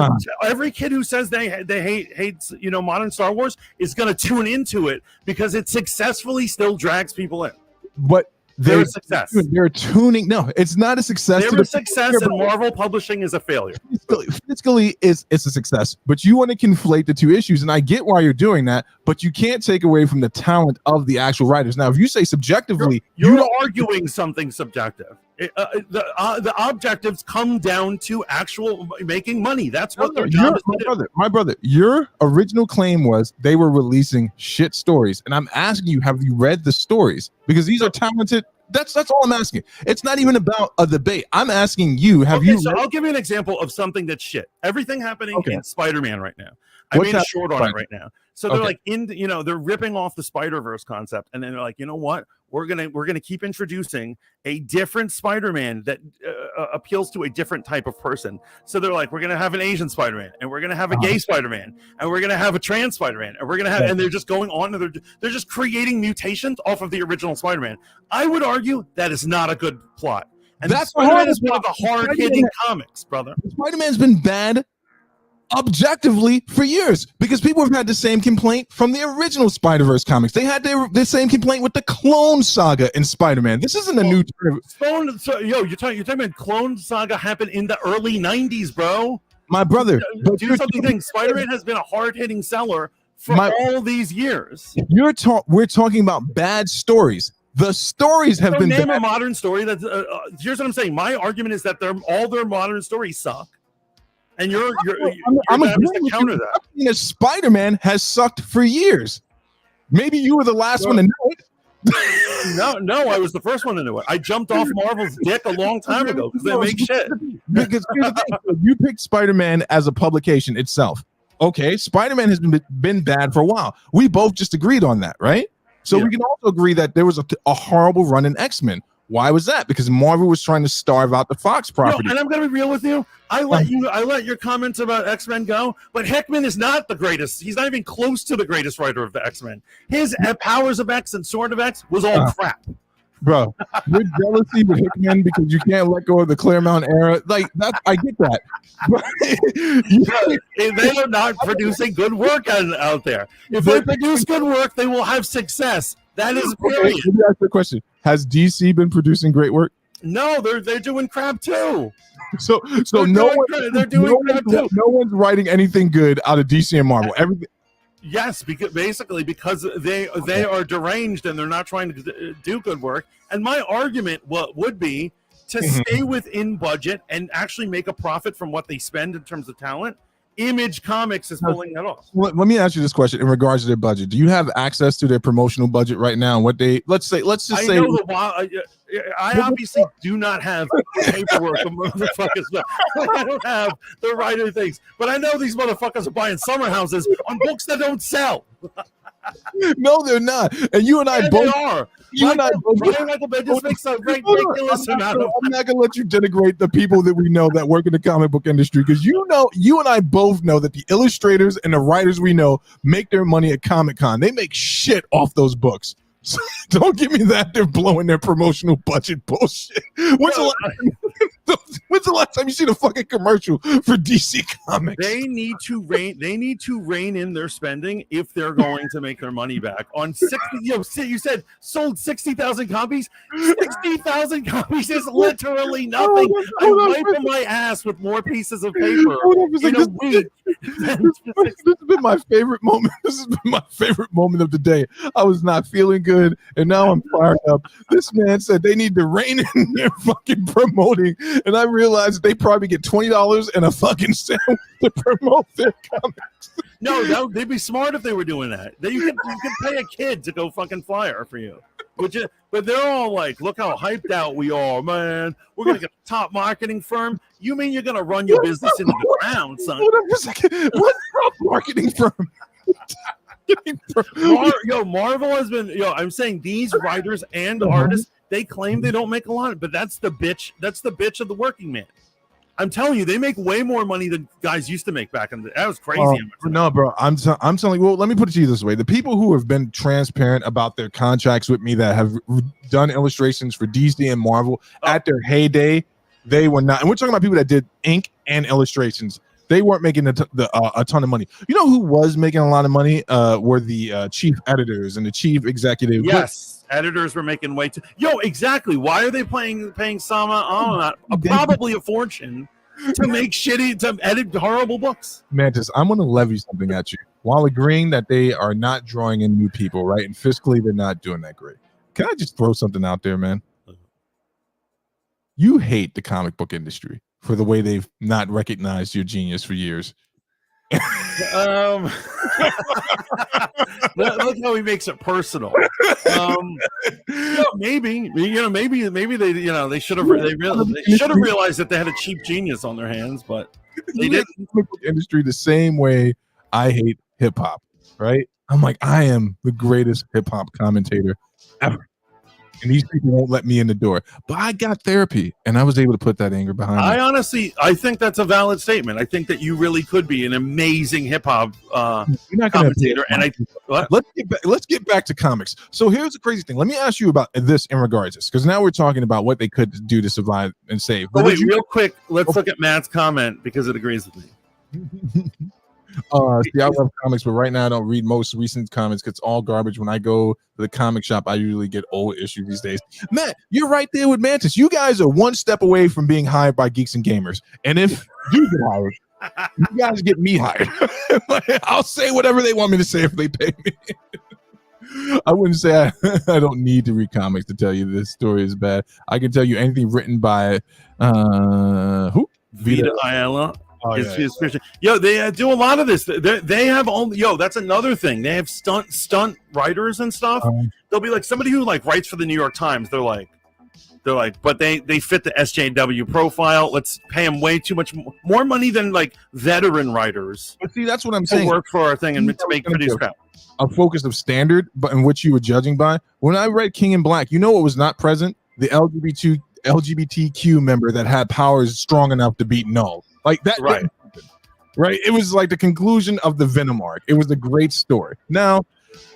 every kid who says they hates modern Star Wars is going to tune into it because it successfully still drags people in. But they're a success. They're tuning. No, it's not a success. They're a success, and Marvel publishing is a failure. Fiscally, it's a success, but you want to conflate the two issues, and I get why you're doing that, but you can't take away from the talent of the actual writers. Now, if you say subjectively, you're arguing something subjective. The objectives come down to actual making money. That's what their job is to do. My brother, your original claim was they were releasing shit stories, and I'm asking you, have you read the stories? Because these are talented. That's all I'm asking. It's not even about a debate. I'm asking you, have you? So I'll give you an example of something that's shit. Everything happening in Spider-Man right now. I made a short on it right now. So they're like they're ripping off the Spider-Verse concept, and then they're like, you know what? We're gonna keep introducing a different Spider-Man that appeals to a different type of person. So they're like, we're gonna have an Asian Spider-Man, and we're gonna have a gay Spider-Man, and we're gonna have a trans Spider-Man, and we're gonna have, and they're just going on, and they're just creating mutations off of the original Spider-Man. I would argue that is not a good plot. And that's Spider-Man is one of the hard-hitting comics, brother. Spider-Man's been bad objectively for years, because people have had the same complaint from the original Spider-Verse comics. They had the same complaint with the Clone Saga in Spider-Man. This isn't a new term. You're talking about Clone Saga happened in the early 90s, bro. My brother, do something. Spider-Man has been a hard-hitting seller for all these years. We're talking about bad stories. The stories have been name bad. a modern story that here's what I'm saying. My argument is that all their modern stories suck. And you're I'm agreeing to counter that. Spider-Man has sucked for years. Maybe you were the last one to know it. No, I was the first one to know it. I jumped off Marvel's dick a long time ago because they make shit. Because here's the thing. You picked Spider-Man as a publication itself. Okay, Spider-Man has been bad for a while. We both just agreed on that, right? So we can also agree that there was a horrible run in X-Men. Why was that? Because Marvel was trying to starve out the Fox property. And I'm going to be real with you. I let your comments about X-Men go, but Hickman is not the greatest. He's not even close to the greatest writer of the X-Men. His Powers of X and Sword of X was all crap. Bro, your jealousy with Hickman because you can't let go of the Claremont era. Like that, I get that. They are not producing good work out there. If they produce good work, they will have success. That is period. Let me ask you a question. Has DC been producing great work? No, they're doing crap too. So they're doing crap too. No one's writing anything good out of DC and Marvel. Everything. Yes, because they are deranged and they're not trying to do good work. And my argument would be to stay within budget and actually make a profit from what they spend in terms of talent. Image Comics is pulling that off. Let me ask you this question in regards to their budget. Do you have access to their promotional budget right now? And what they let's just say I obviously do not have paperwork of motherfuckers. I don't have the writer things, but I know these motherfuckers are buying summer houses on books that don't sell. No, they're not. And you and I both are. Michael just makes a ridiculous amount of. I'm not gonna let you denigrate the people that we know that work in the comic book industry, because you and I both know that the illustrators and the writers we know make their money at Comic-Con. They make shit off those books. So don't give me that they're blowing their promotional budget bullshit. When's the last time you seen a fucking commercial for DC Comics? They need to rein in their spending if they're going to make their money back. On 60, you said sold 60,000 copies. 60,000 copies is literally nothing. I wipe my ass with more pieces of paper in a week This has been my favorite moment. This has been my favorite moment of the day. I was not feeling good, and now I'm fired up. This man said they need to rein in their fucking promoting, and I realized they probably get $20 and a fucking sandwich to promote their comics. No, they'd be smart if they were doing that. You could pay a kid to go fucking flyer for you. But they're all like, look how hyped out we are, man. We're going to get a top marketing firm. You mean you're going to run your business into the ground, son? Hold on a second. What top marketing firm? Marvel has been, I'm saying these writers and artists, they claim they don't make a lot, but that's the bitch. That's the bitch of the working man. I'm telling you, they make way more money than guys used to make back in the. That was crazy. No, bro, I'm telling you. Well, let me put it to you this way: the people who have been transparent about their contracts with me, that have done illustrations for DC and Marvel at their heyday, they were not. And we're talking about people that did ink and illustrations. They weren't making a ton of money. You know who was making a lot of money? Were the chief editors and the chief executive. Yes, editors were making way too. Exactly. Why are they paying Sama probably a fortune to edit horrible books? Mantis, I'm going to levy something at you while agreeing that they are not drawing in new people, right? And fiscally, they're not doing that great. Can I just throw something out there, man? You hate the comic book industry for the way they've not recognized your genius for years. Look how he makes it personal. Maybe they should have realized that they had a cheap genius on their hands, but they didn't. The industry the same way I hate hip hop, right? I'm like, I am the greatest hip hop commentator ever. And these people won't let me in the door. But I got therapy, and I was able to put that anger behind me. I think that's a valid statement. I think that you really could be an amazing hip hop commentator. And let's get back to comics. So here's the crazy thing. Let me ask you about this in regards to this, because now we're talking about what they could do to survive and save. But wait, real quick, let's look at Matt's comment because it agrees with me. See, I love comics, but right now I don't read most recent comics because it's all garbage. When I go to the comic shop, I usually get old issues these days. Matt, you're right there with Mantis. You guys are one step away from being hired by Geeks and Gamers. And if you get hired, you guys get me hired. I'll say whatever they want me to say if they pay me. I wouldn't say I don't need to read comics to tell you this story is bad. I can tell you anything written by who? Vita Ayala. They do a lot of this. They have only that's another thing. They have stunt writers and stuff. They'll be like somebody who like writes for the New York Times. They're like, but they fit the SJW profile. Let's pay them way too much more money than like veteran writers. But see, that's what I'm saying. Work for our thing and to make pretty crap. A focus of standard, but in which you were judging by. When I read King in Black, you know what was not present? The LGBTQ member that had powers strong enough to beat Null. Like that, right? It was like the conclusion of the Venom arc. It was a great story. Now,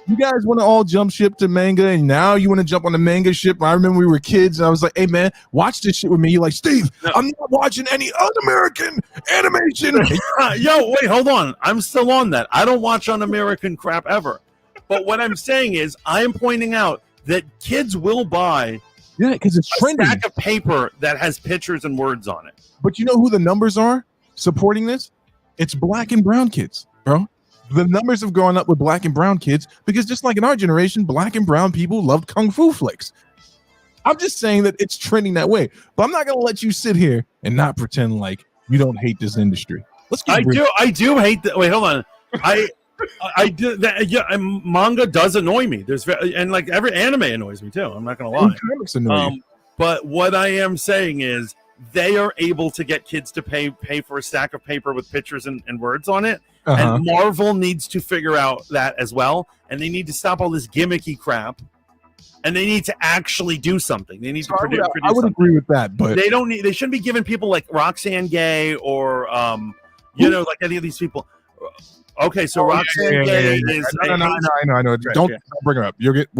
you guys want to all jump ship to manga, and now you want to jump on the manga ship. I remember we were kids, and I was like, "Hey, man, watch this shit with me." You're like, "Steve, I'm not watching any un-American animation." Wait, hold on. I'm still on that. I don't watch un-American crap ever. But what I'm saying is, I am pointing out that kids will buy. Yeah, because it's trendy. A stack of paper that has pictures and words on it. But you know who the numbers are supporting this? It's black and brown kids, bro. The numbers have gone up with black and brown kids because just like in our generation, black and brown people loved kung fu flicks. I'm just saying that it's trending that way. But I'm not going to let you sit here and not pretend like you don't hate this industry. I do hate that. Wait, hold on. I do that. Yeah, manga does annoy me. And like every anime annoys me too. I'm not gonna lie. Comics annoy you. But what I am saying is they are able to get kids to pay for a stack of paper with pictures and words on it. And Marvel needs to figure out that as well. And they need to stop all this gimmicky crap. And they need to actually do something. They need to produce. I would agree with that, but they shouldn't be giving people like Roxanne Gay or like any of these people. Okay, so Roxanne Gay is. I know. Don't bring her up. You'll get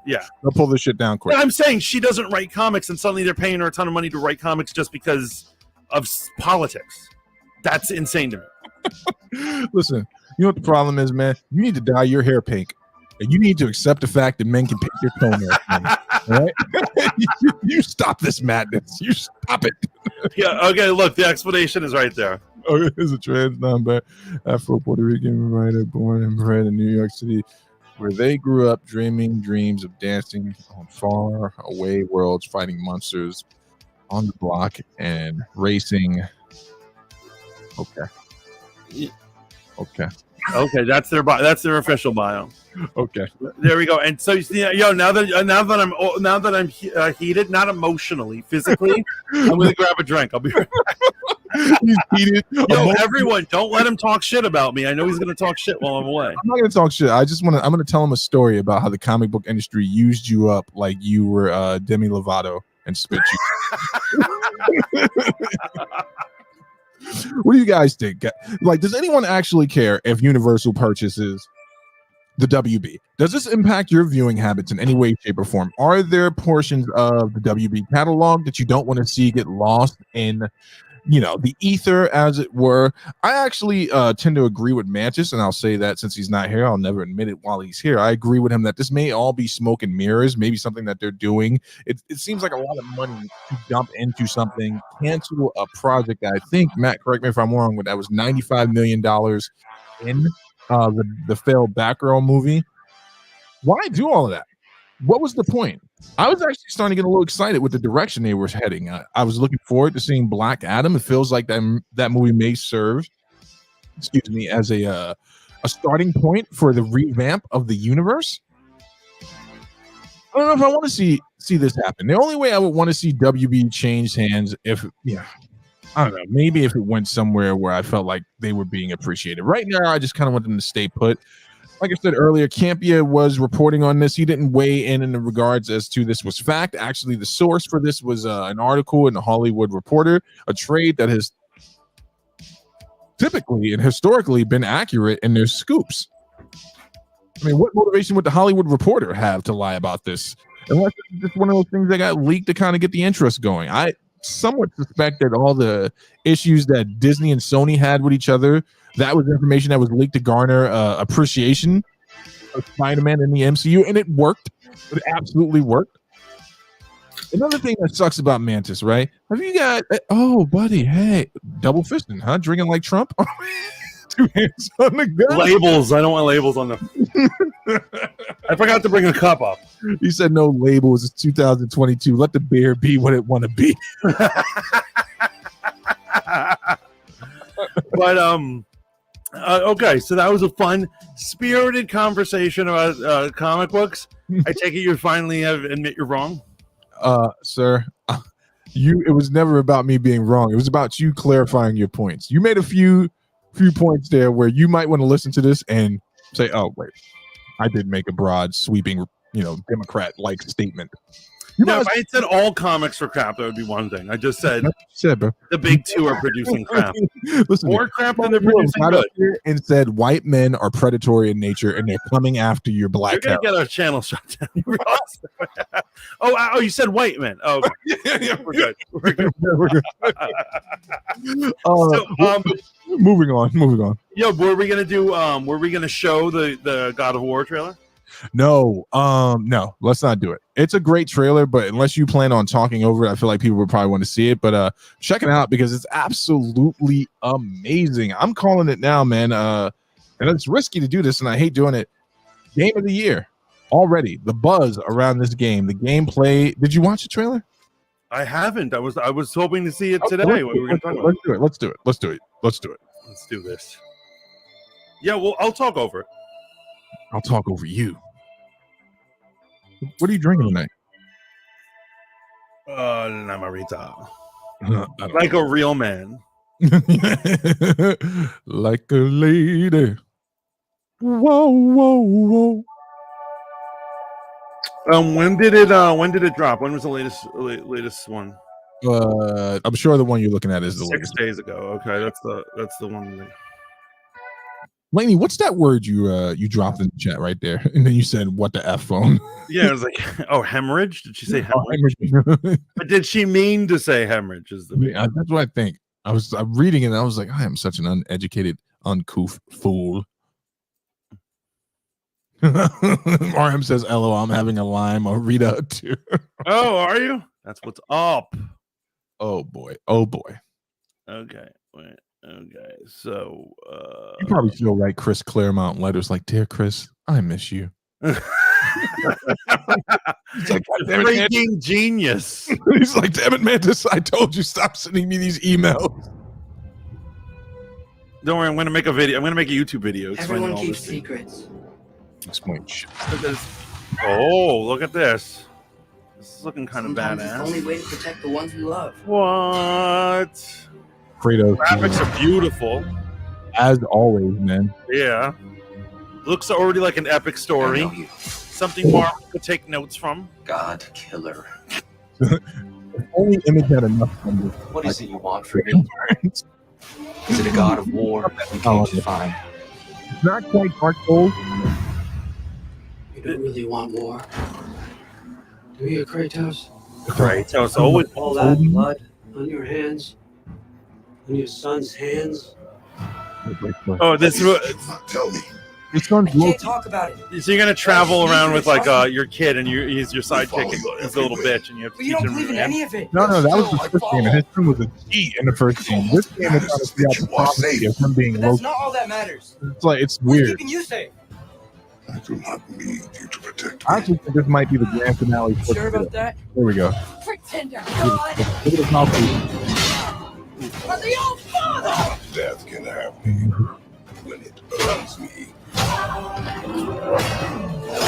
yeah. I'll pull this shit down quick. I'm saying she doesn't write comics, and suddenly they're paying her a ton of money to write comics just because of politics. That's insane to me. Listen, you know what the problem is, man? You need to dye your hair pink, and you need to accept the fact that men can paint your toenails. All right? you stop this madness. You stop it. Yeah. Okay. Look, the explanation is right there. Oh, is a trans non-binary Afro Puerto Rican writer born and bred in New York City, where they grew up dreaming dreams of dancing on far away worlds, fighting monsters on the block and racing. Okay. Okay, that's their official bio. Okay. There we go. And so, now that I'm heated, not emotionally, physically, I'm gonna grab a drink. I'll be right back. He's heated. Everyone, don't let him talk shit about me. I know he's gonna talk shit while I'm away. I'm not gonna talk shit. I'm gonna tell him a story about how the comic book industry used you up like you were Demi Lovato and spit you. What do you guys think? Like, does anyone actually care if Universal purchases the WB? Does this impact your viewing habits in any way, shape, or form? Are there portions of the WB catalog that you don't want to see get lost in, the ether, as it were? I actually tend to agree with Mantis, and I'll say that since he's not here, I'll never admit it while he's here. I agree with him that this may all be smoke and mirrors, maybe something that they're doing. It seems like a lot of money to dump into something, cancel a project that I think, Matt, correct me if I'm wrong, but that was $95 million in the failed Batgirl movie. Why do all of that? What was the point? I was actually starting to get a little excited with the direction they were heading. I was looking forward to seeing Black Adam. It feels like that movie may serve, as a starting point for the revamp of the universe. I don't know if I want to see this happen. The only way I would want to see WB change hands I don't know, maybe if it went somewhere where I felt like they were being appreciated. Right now, I just kind of want them to stay put. Like I said earlier, Campia was reporting on this. He didn't weigh in the regards as to this was fact. Actually, the source for this was an article in the Hollywood Reporter, a trade that has typically and historically been accurate in their scoops. I mean, what motivation would the Hollywood Reporter have to lie about this? Unless it's just one of those things that got leaked to kind of get the interest going. I somewhat suspect that all the issues that Disney and Sony had with each other, that was information that was leaked to garner appreciation of Spider-Man in the MCU, and it worked. It absolutely worked. Another thing that sucks about Mantis, right? Have you got, buddy, hey, double fisting, huh? Drinking like Trump? Two hands on the gun. Labels. I don't want labels on them. I forgot to bring a cup up. He said no labels. It's 2022. Let the beer be what it want to be. But okay, so that was a fun, spirited conversation about comic books. I take it you finally admit you're wrong, sir. It was never about me being wrong. It was about you clarifying your points. You made a few points there where you might want to listen to this and say, "Oh, wait, I did make a broad, sweeping, Democrat-like statement." No, if I had said all comics are crap, that would be one thing. I just said, bro. The big two are producing crap. Listen, more crap than they're producing good. And said white men are predatory in nature and they're coming after your black. You're gonna get our channel shut down. Oh, you said white men. Oh, okay. Yeah, we're good. We're good. Moving on. Yo, were we gonna do? Were we gonna show the God of War trailer? No, let's not do it. It's a great trailer, but unless you plan on talking over it, I feel like people would probably want to see it. But check it out because it's absolutely amazing. I'm calling it now, man. And it's risky to do this, and I hate doing it. Game of the year already. The buzz around this game, the gameplay. Did you watch the trailer? I haven't. I was hoping to see it today. Let's do it. Let's do this. Yeah, well, I'll talk over it. I'll talk over you. What are you drinking tonight? Namarita. Like a real man. Like a lady. Whoa. When did it drop? When was the latest one? I'm sure the one you're looking at is the 6 days ago. Okay, that's the one. Laney, what's that word you dropped in the chat right there? And then you said, "What the F phone?" Yeah, it was like, oh, hemorrhage? Did she say hemorrhage? But did she mean to say hemorrhage? That's what I think. I'm reading it and I was like, I am such an uneducated, uncouth fool. RM says, "LO, I'm having a lime." I'll read out too. Oh, are you? That's what's up. Oh boy. Okay, wait. Okay, so You probably still write Chris Claremont letters like, "Dear Chris, I miss you." He's like, "God damn it, man." freaking genius. He's like, "Damn it, Mantis, I told you, stop sending me these emails." Don't worry, I'm gonna make a video. I'm gonna make a YouTube video. Everyone all keeps this. secrets. Explain shit. Look at this. Oh, look at this. This is looking kind of Sometimes it's the badass. only way to protect the ones we love. What? Kratos, Graphics are beautiful. as always, man. Yeah. Looks already like an epic I story. know you. Something Marvel could take notes from. God killer. If only Image had enough numbers. What is it you want from me? Is it a god of war you came to find? It's not quite Dark Souls. You don't really want war. Do you, Kratos? Right. So it's always All that blood on your hands? On your son's hands? Oh, this. Tell me. His son's I low. can't talk about it. So you're gonna travel around with like your kid, and he's your sidekick, and he's a little bitch, and you have to But you teach don't him. believe in any of it. No, that was the Still, I first game, and his son was a cheat in the first game. This game is trying to see out the prophecy of him being But low. that's not all that matters. It's like, it's What's weird. keeping you safe? I do not need you to protect I me. actually think this might be the grand finale. You sure about that? There we go. Pretender God! Look at his mouthpiece. For the old father! Death can have me when it earns me.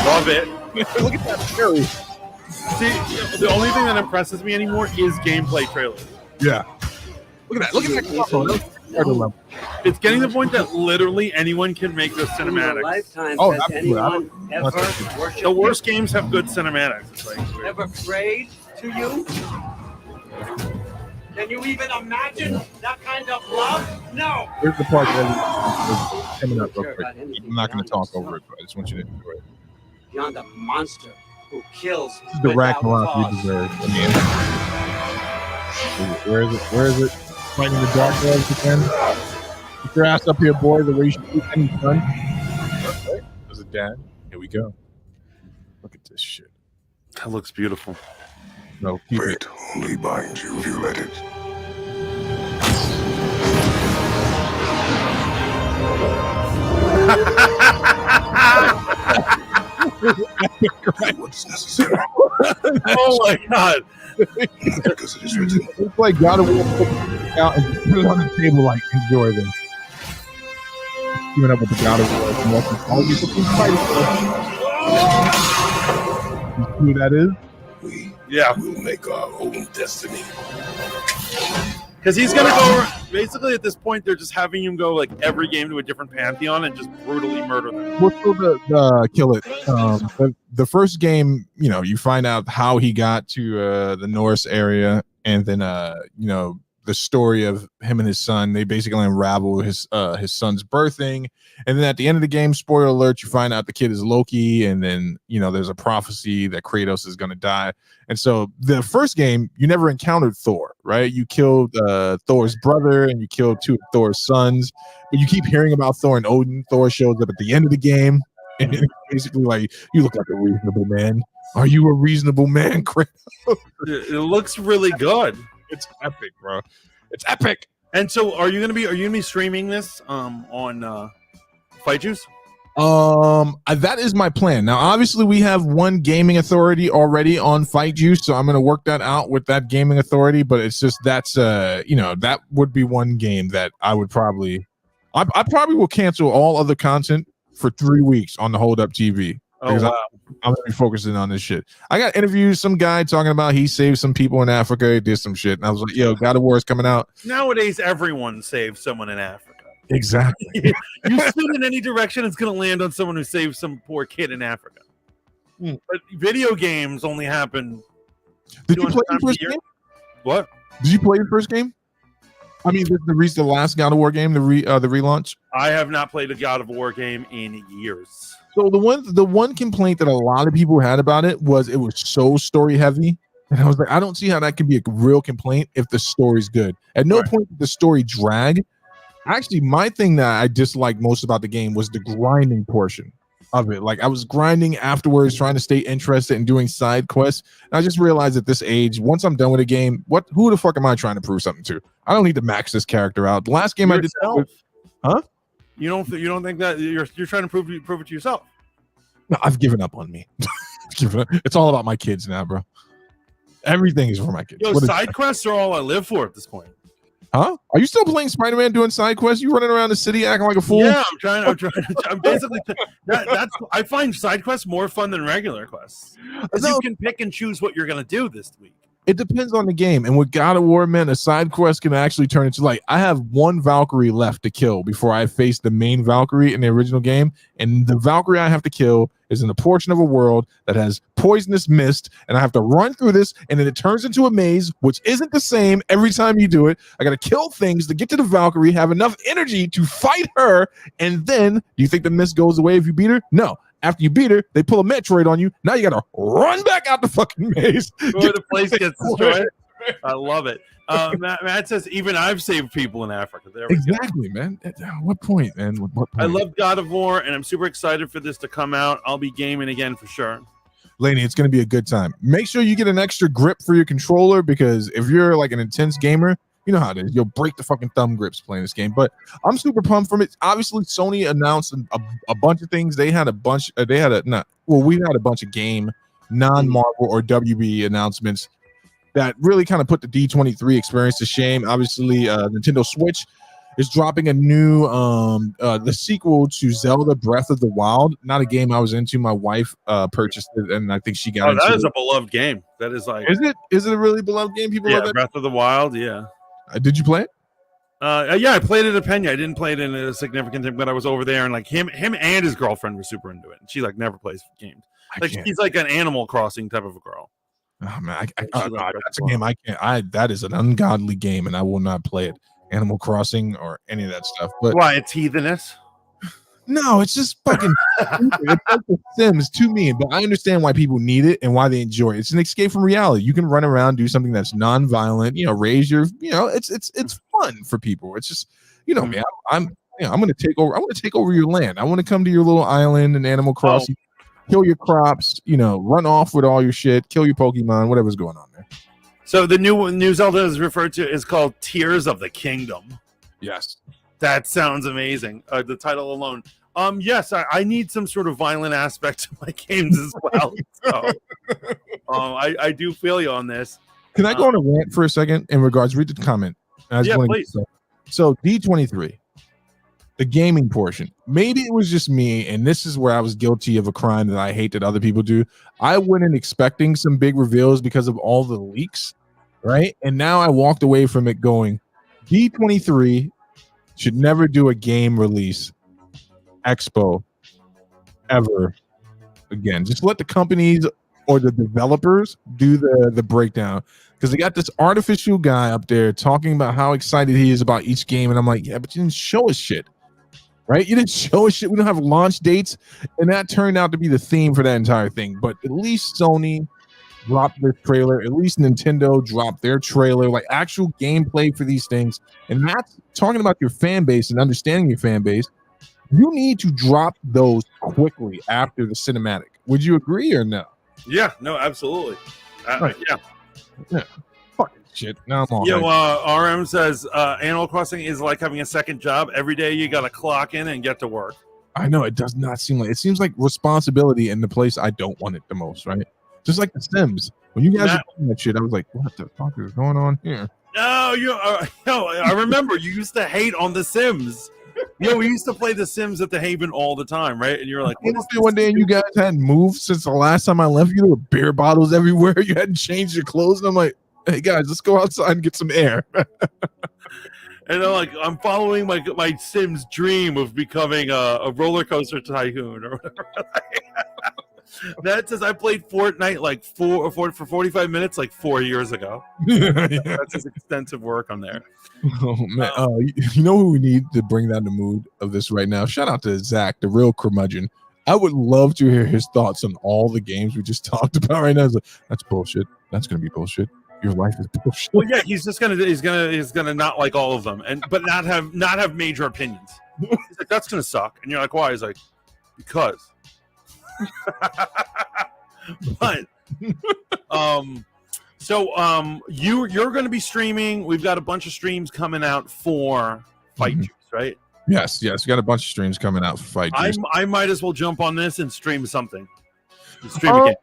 Love it. Look at that cherry. See, the only thing that impresses me anymore is gameplay trailers. Yeah. Look at that. Look at that. Combo. That was starter level. It's getting to the point that literally anyone can make those In your cinematics. lifetime, Oh, has absolutely. anyone ever That's- worshipped The worst games have good cinematics. It's like, you? Ever prayed to you? Can you even imagine that kind of love? No. Here's the part that is coming up real Care quick. about anything I'm not going to beyond talk over it, but I just want you to enjoy it. Beyond a monster who kills This is the without Ragnarok we cause. deserve. I mean, where is it? Where is it? Fighting the Dark Elves again. Get your ass up here, boy. The way you should shoot any son. Right. There's a dad. Here we go. Look at this shit. that looks beautiful. No, keep it. Fate only binds you if you let it. What's necessary Oh my god! because it is written. It's like God of War put it out and just put it on the table like, enjoy this. Keeping up with the God of War. And all these fucking fighters. You see who that is? We Yeah, will make our own destiny. because he's gonna go. Basically, at this point, they're just having him go like every game to a different pantheon and just brutally murder them. We'll still the kill it. The first game, you find out how he got to the Norse area, and then the story of him and his son. They basically unravel his son's birthing, and then at the end of the game, spoiler alert, you find out the kid is Loki, and then there's a prophecy that Kratos is going to die. And so the first game, you never encountered Thor, right? You killed Thor's brother, and you killed two of Thor's sons, but you keep hearing about Thor and Odin. Thor shows up at the end of the game, and it's basically like, you look like a reasonable man. Are you a reasonable man, Kratos? It looks really good. It's epic, bro. It's epic. And so, are you gonna be streaming this on Fight Juice? That is my plan. Now, obviously, we have one gaming authority already on Fight Juice, so I'm going to work that out with that gaming authority. But it's just that would be one game that I would probably will cancel all other content for 3 weeks on the Hold Up TV. Oh Because wow! I'm gonna be focusing on this shit. I got interviews, some guy talking about he saved some people in Africa, he did some shit, and I was like, "Yo, God of War is coming out." Nowadays, everyone saves someone in Africa. Exactly. You shoot in any direction, it's going to land on someone who saved some poor kid in Africa. But video games only happen. Did you 200 play the times a first year. game? What? Did you play the first game? I mean, the last God of War game, the relaunch. I have not played a God of War game in years. So the one complaint that a lot of people had about it was so story heavy, and I was like, I don't see how that can be a real complaint if the story's good. At no point did the story drag. Actually, my thing that I disliked most about the game was the grinding portion. of it. Like I was grinding afterwards, trying to stay interested in doing side quests. And I just realized at this age, once I'm done with a game, who the fuck am I trying to prove something to? I don't need to max this character out. The last game I did that with, huh? You don't think that you're trying to prove it to yourself? No, I've given up on me. It's all about my kids now, bro. Everything is for my kids. Yo, side quests are all I live for at this point. Huh? Are you still playing Spider-Man doing side quests? You running around the city acting like a fool? Yeah, I'm basically I find side quests more fun than regular quests. Because you can pick and choose what you're gonna do this week. It depends on the game. And with God of War, man, a side quest can actually turn into like I have one Valkyrie left to kill before I face the main Valkyrie in the original game. And the Valkyrie I have to kill is in a portion of a world that has poisonous mist, and I have to run through this, and then it turns into a maze, which isn't the same every time you do it. I gotta kill things to get to the Valkyrie, have enough energy to fight her, and then do you think the mist goes away if you beat her? No. After you beat her, they pull a Metroid on you. Now you got to run back out the fucking maze. Before the place gets destroyed. I love it. Matt says, even I've saved people in Africa. There we exactly, go. Man. At what point, man? What point? I love God of War, and I'm super excited for this to come out. I'll be gaming again for sure. Laney, it's going to be a good time. Make sure you get an extra grip for your controller, because if you're like an intense gamer, you know how it is. You'll break the fucking thumb grips playing this game. But I'm super pumped from it. Obviously, Sony announced a bunch of things. They had a bunch. We had a bunch of game, non-Marvel or WB announcements that really kind of put the D23 experience to shame. Obviously, Nintendo Switch is dropping a new the sequel to Zelda Breath of the Wild. Not a game I was into. My wife purchased it, and I think she got into that it. is a beloved game. That is like, is it a really beloved game? People love that? Breath of the Wild, yeah. Did you play it? Yeah, I played it at Pena. I didn't play it in a significant thing, but I was over there, and like him and his girlfriend were super into it. And she like never plays games. Like she's like an Animal Crossing type of a girl. Oh man, that's a game I can't. That is an ungodly game, and I will not play it. Animal Crossing or any of that stuff. But why? It's heathenous. No, it's just fucking. It's like The Sims to me, but I understand why people need it and why they enjoy it. It's an escape from reality. You can run around, do something that's non-violent. Raise your. It's fun for people. It's just, man. I'm gonna take over. I want to take over your land. I want to come to your little island in Animal Crossing, kill your crops. Run off with all your shit, kill your Pokemon, whatever's going on there. So the new Zelda is called Tears of the Kingdom. Yes, that sounds amazing. The title alone. Yes, I need some sort of violent aspect to my games as well. So, I do feel you on this. Can I go on a rant for a second in regards? Read the comment. Yeah, please. So D23, the gaming portion. Maybe it was just me, and this is where I was guilty of a crime that I hate that other people do. I went in expecting some big reveals because of all the leaks, right? And now I walked away from it going, D23 should never do a game release expo ever again. Just let the companies or the developers do the breakdown, because they got this artificial guy up there talking about how excited he is about each game, and I'm like, yeah, but you didn't show us shit, right? You didn't show us shit. We don't have launch dates, and that turned out to be the theme for that entire thing. But at least Sony dropped their trailer, at least Nintendo dropped their trailer, like actual gameplay for these things. And that's talking about your fan base and understanding your fan base. You need to drop those quickly after the cinematic. Would you agree or no? Yeah, no, absolutely. Right. Yeah. Fucking shit. Now I'm all RM says Animal Crossing is like having a second job. Every day you got to clock in and get to work. I know. It does not seem like, it seems like responsibility in the place I don't want it the most, right? Just like The Sims. When you guys were doing that shit, I was like, what the fuck is going on here? No, I remember you used to hate on The Sims. We used to play The Sims at the Haven all the time, right? And you're like, one day, and you guys hadn't moved since the last time I left you. There were beer bottles everywhere. You hadn't changed your clothes, and I'm like, hey guys, let's go outside and get some air. And I'm following my Sims dream of becoming a roller coaster tycoon or whatever. That says I played Fortnite for 45 minutes 4 years ago. That's his extensive work on there. Oh man, you know who we need to bring down the mood of this right now? Shout out to Zach, the real curmudgeon. I would love to hear his thoughts on all the games we just talked about right now. That's bullshit. That's gonna be bullshit. Your life is bullshit. Well, yeah, he's gonna not like all of them, but not have major opinions. He's like, that's gonna suck, and you're like, why? He's like, because But you're going to be streaming. We've got a bunch of streams coming out for Fight Juice, right? Yes. We got a bunch of streams coming out for Fight Juice. I might as well jump on this and stream something. Stream again.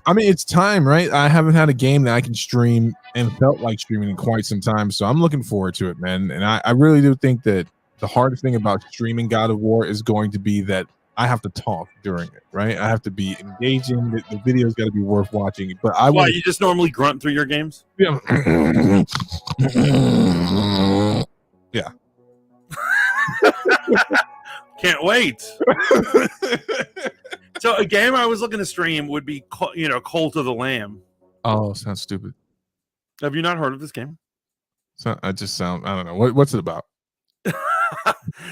I mean, it's time, right? I haven't had a game that I can stream and felt like streaming in quite some time, so I'm looking forward to it, man. And I really do think that the hardest thing about streaming God of War is going to be that I have to talk during it, right? I have to be engaging. The video's got to be worth watching. But why you just normally grunt through your games? Yeah. Yeah. Can't wait. So a game I was looking to stream would be, Cult of the Lamb. Oh, sounds stupid. Have you not heard of this game? So I don't know. What's it about?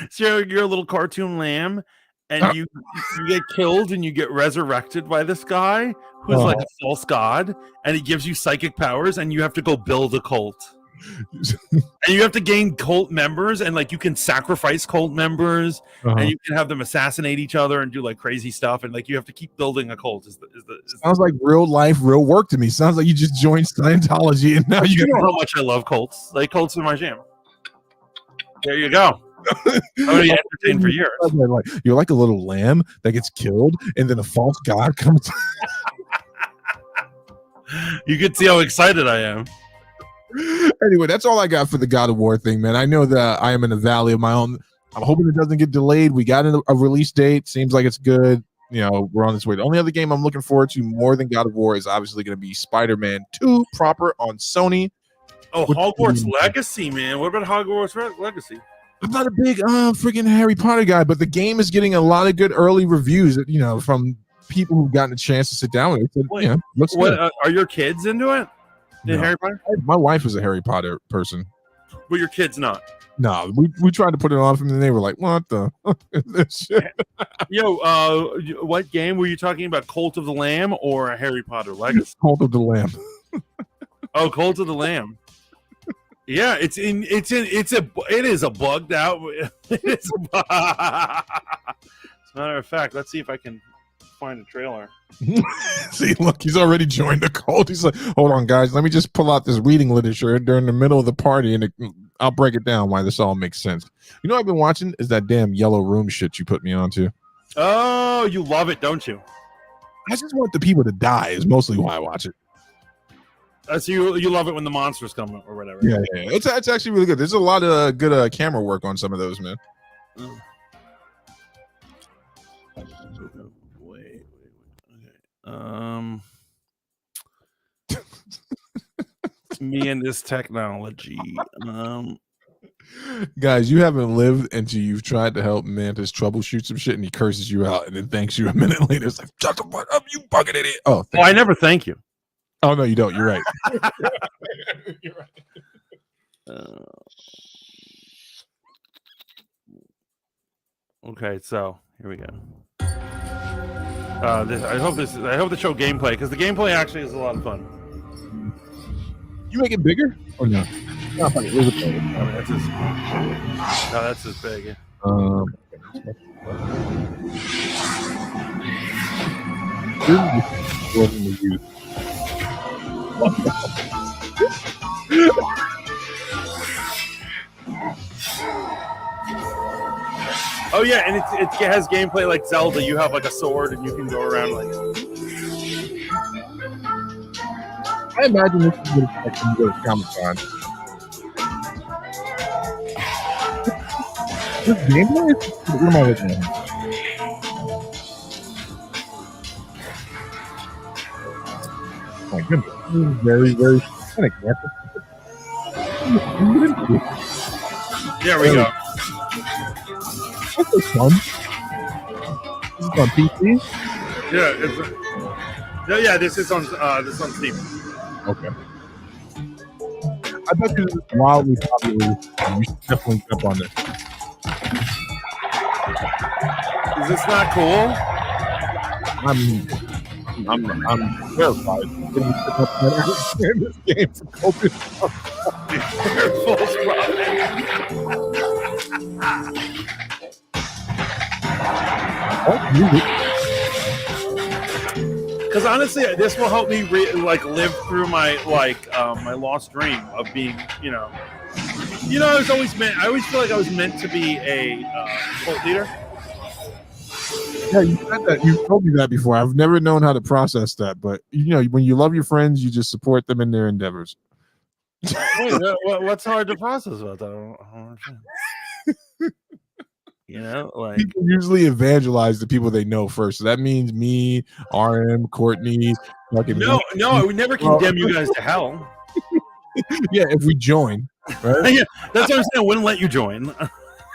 So you're a little cartoon lamb, and you get killed and you get resurrected by this guy who's like a false god, and he gives you psychic powers, and you have to go build a cult. And you have to gain cult members, and like you can sacrifice cult members, and you can have them assassinate each other and do like crazy stuff, and like you have to keep building a cult. Sounds like real life, real work to me. Sounds like you just joined Scientology, and now you know how much I love cults. Like cults are my jam. There you go. I'm already entertained for years. You're like a little lamb that gets killed, and then a false god comes. You can see how excited I am. Anyway, that's all I got for the God of War thing, man. I know that I am in a valley of my own. I'm hoping it doesn't get delayed. We got a release date. Seems like it's good. We're on this way. The only other game I'm looking forward to more than God of War is obviously going to be Spider-Man 2 proper on Sony. Oh, Hogwarts Legacy, man. What about Hogwarts Legacy? I'm not a big freaking Harry Potter guy, but the game is getting a lot of good early reviews, from people who've gotten a chance to sit down with it. So, wait, looks good. Are your kids into it? No. Harry Potter? My wife is a Harry Potter person. But your kid's not. No, we tried to put it on for them, and they were like, "What the?" Yo, what game were you talking about? Cult of the Lamb or Harry Potter Legacy? Cult of the Lamb. Oh, Cult of the Lamb. Yeah, it is a bugged out. As a matter of fact, let's see if I can find a trailer. See, look, he's already joined the cult. He's like, hold on, guys, let me just pull out this reading literature during the middle of the party, and I'll break it down why this all makes sense. You know what I've been watching is that damn Yellow Room shit you put me onto. Oh, you love it, don't you? I just want the people to die is mostly why I watch it. So you love it when the monsters come or whatever. Yeah. It's actually really good. There's a lot of good camera work on some of those, man. Wait. Okay. Me and this technology. Guys, you haven't lived until you've tried to help Mantis troubleshoot some shit, and he curses you out, and then thanks you a minute later. It's like, shut the fuck up, you bugging idiot. Oh, I never thank you. Oh, no, you don't. You're right. You're right. Okay, so here we go. I hope to show gameplay because the gameplay actually is a lot of fun. You make it bigger or no? No, that's just big. Oh yeah, and it has gameplay like Zelda. You have like a sword and you can go around like. I imagine this is what it's like when you go to Comic-Con. This gameplay? What am I looking at? Oh my goodness. This is very, very cynic. There we go. That's so fun. This is on PC? Yeah, this is on Steam. Okay. I bet this is wildly popular. You should definitely jump on this. Is this not cool? I'm terrified. In this game for copious. Oh, Because honestly, this will help me live through my my lost dream of being, I was always meant. I always feel like I was meant to be a cult leader. Yeah, you said that. You told me that before. I've never known how to process that, but when you love your friends, you just support them in their endeavors. Wait, what's hard to process about that? I don't understand. People usually evangelize the people they know first. So that means me, RM, Courtney. No, I would never condemn you guys to hell. Yeah, if we join, right? Yeah, that's what I'm saying. I wouldn't let you join.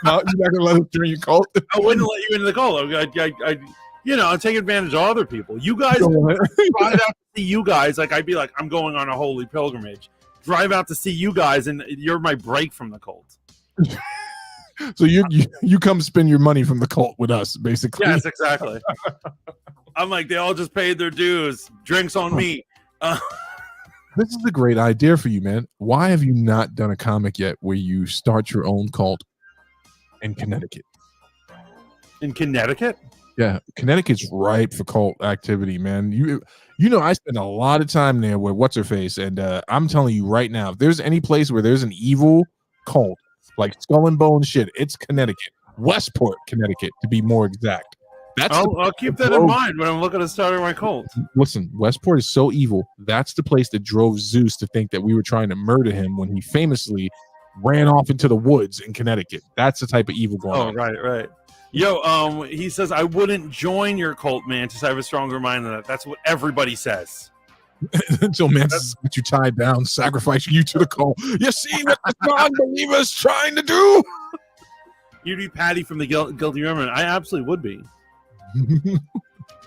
No, you're not gonna let us join your cult. I wouldn't let you into the cult. I'd take advantage of other people. You guys drive out to see you guys. I'd be like, I'm going on a holy pilgrimage. Drive out to see you guys, and you're my break from the cult. So you come spend your money from the cult with us, basically. Yes, exactly. I'm like, they all just paid their dues. Drinks on me. This is a great idea for you, man. Why have you not done a comic yet where you start your own cult in Connecticut? In Connecticut? Yeah, Connecticut's ripe for cult activity, man. I spend a lot of time there with what's her face, and I'm telling you right now, if there's any place where there's an evil cult like Skull and Bone shit, it's Connecticut, Westport, Connecticut, to be more exact. I'll keep that in mind when I'm looking to start my cult. Listen, Westport is so evil. That's the place that drove Zeus to think that we were trying to murder him when he famously ran off into the woods in Connecticut. That's the type of evil going on. Right. Yo, he says, I wouldn't join your cult, Mantis. I have a stronger mind than that. That's what everybody says. Until Mantis got you tied down, sacrificing you to the cult. You see what the non-believer's trying to do? You'd be Patty from the Guilty Remnant. I absolutely would be.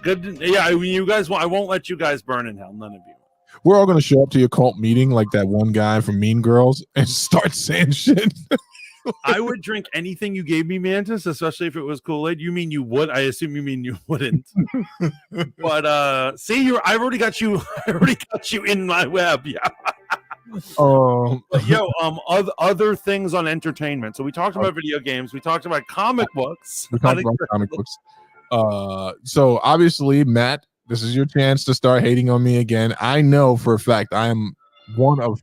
Good. Yeah, you guys. I won't let you guys burn in hell. None of you. We're all going to show up to your cult meeting like that one guy from Mean Girls and start saying shit. I would drink anything you gave me, Mantis, especially if it was Kool-Aid. You mean you would? I assume you mean you wouldn't. But see, I've already got you. I already got you in my web. Yeah. Other things on entertainment. So we talked about video games. We talked about comic books. We talked about comic books. So obviously, Matt, this is your chance to start hating on me again. I know for a fact I am one of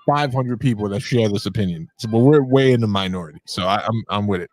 500 people that share this opinion, but we're way in the minority. So I'm with it.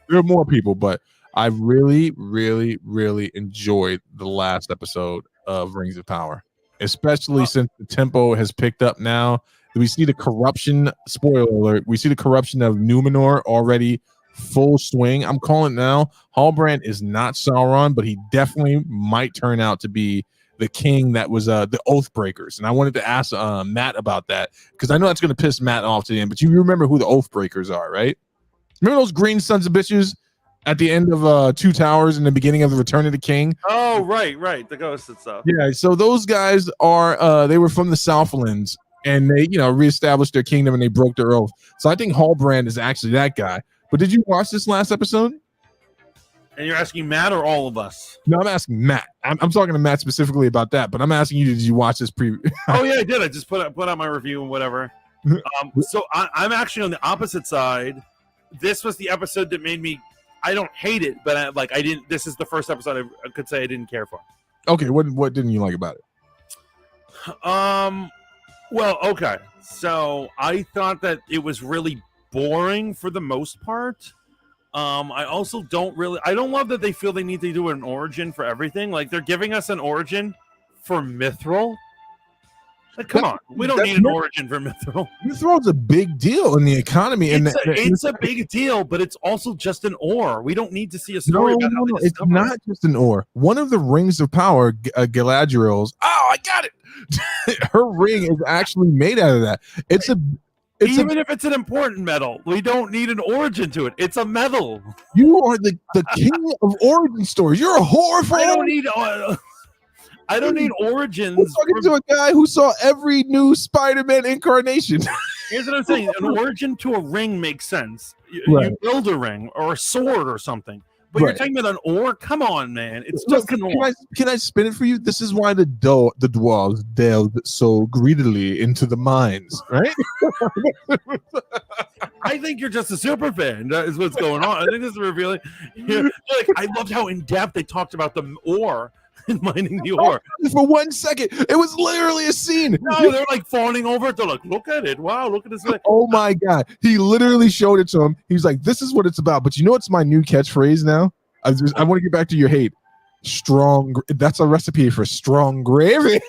There are more people, but I really, really, really enjoyed the last episode of Rings of Power, especially since the tempo has picked up now. We see the corruption. Spoiler alert: we see the corruption of Numenor already full swing. I'm calling it now. Halbrand is not Sauron, but he definitely might turn out to be the king that was the Oath Breakers. And I wanted to ask Matt about that because I know that's going to piss Matt off to the end. But you remember who the Oath Breakers are, right? Remember those green sons of bitches at the end of Two Towers in the beginning of the Return of the King? Oh, right, the ghosts and stuff. Yeah, so those guys are they were from the Southlands, and they reestablished their kingdom and they broke their oath. So I think Halbrand is actually that guy. But did you watch this last episode? And you're asking Matt or all of us? No, I'm asking Matt. I'm talking to Matt specifically about that, but I'm asking you, did you watch this Oh, yeah, I did. I just put out my review and whatever. So I'm actually on the opposite side. This was the episode that made me, I don't hate it, but I didn't, this is the first episode I could say I didn't care for. Okay, what didn't you like about it? Well, okay. So I thought that it was really boring for the most part. I also don't love that they feel they need to do an origin for everything. Like they're giving us an origin for Mithril. Like, come on, we don't need an origin for Mithril. Mithril's a big deal in the economy, and it's a big deal, but it's also just an ore. We don't need to see a story about how they it's not just an ore. One of the rings of power, Galadriel's. Oh, I got it. Her ring is actually made out of that. Even if it's an important metal, we don't need an origin to it. It's a metal. You are the king of origin stories. You're a whore for I don't need origins. We're talking to a guy who saw every new Spider-Man incarnation. Here's what I'm saying. An origin to a ring makes sense. Right. You build a ring or a sword or something. But you're talking about an ore? Come on, man. It's just an ore. Can I spin it for you? This is why the dwarves delved so greedily into the mines, right? I think you're just a super fan. That is what's going on. I think this is revealing. I loved how in depth they talked about the ore and mining the ore. For 1 second, it was literally a scene. No, they're like fawning over it. They're like, look at it. Wow, look at this. Oh my god, he literally showed it to him. He was like, "This is what it's about." But you know what's my new catchphrase now? I want to get back to your hate. Strong. That's a recipe for strong gravy.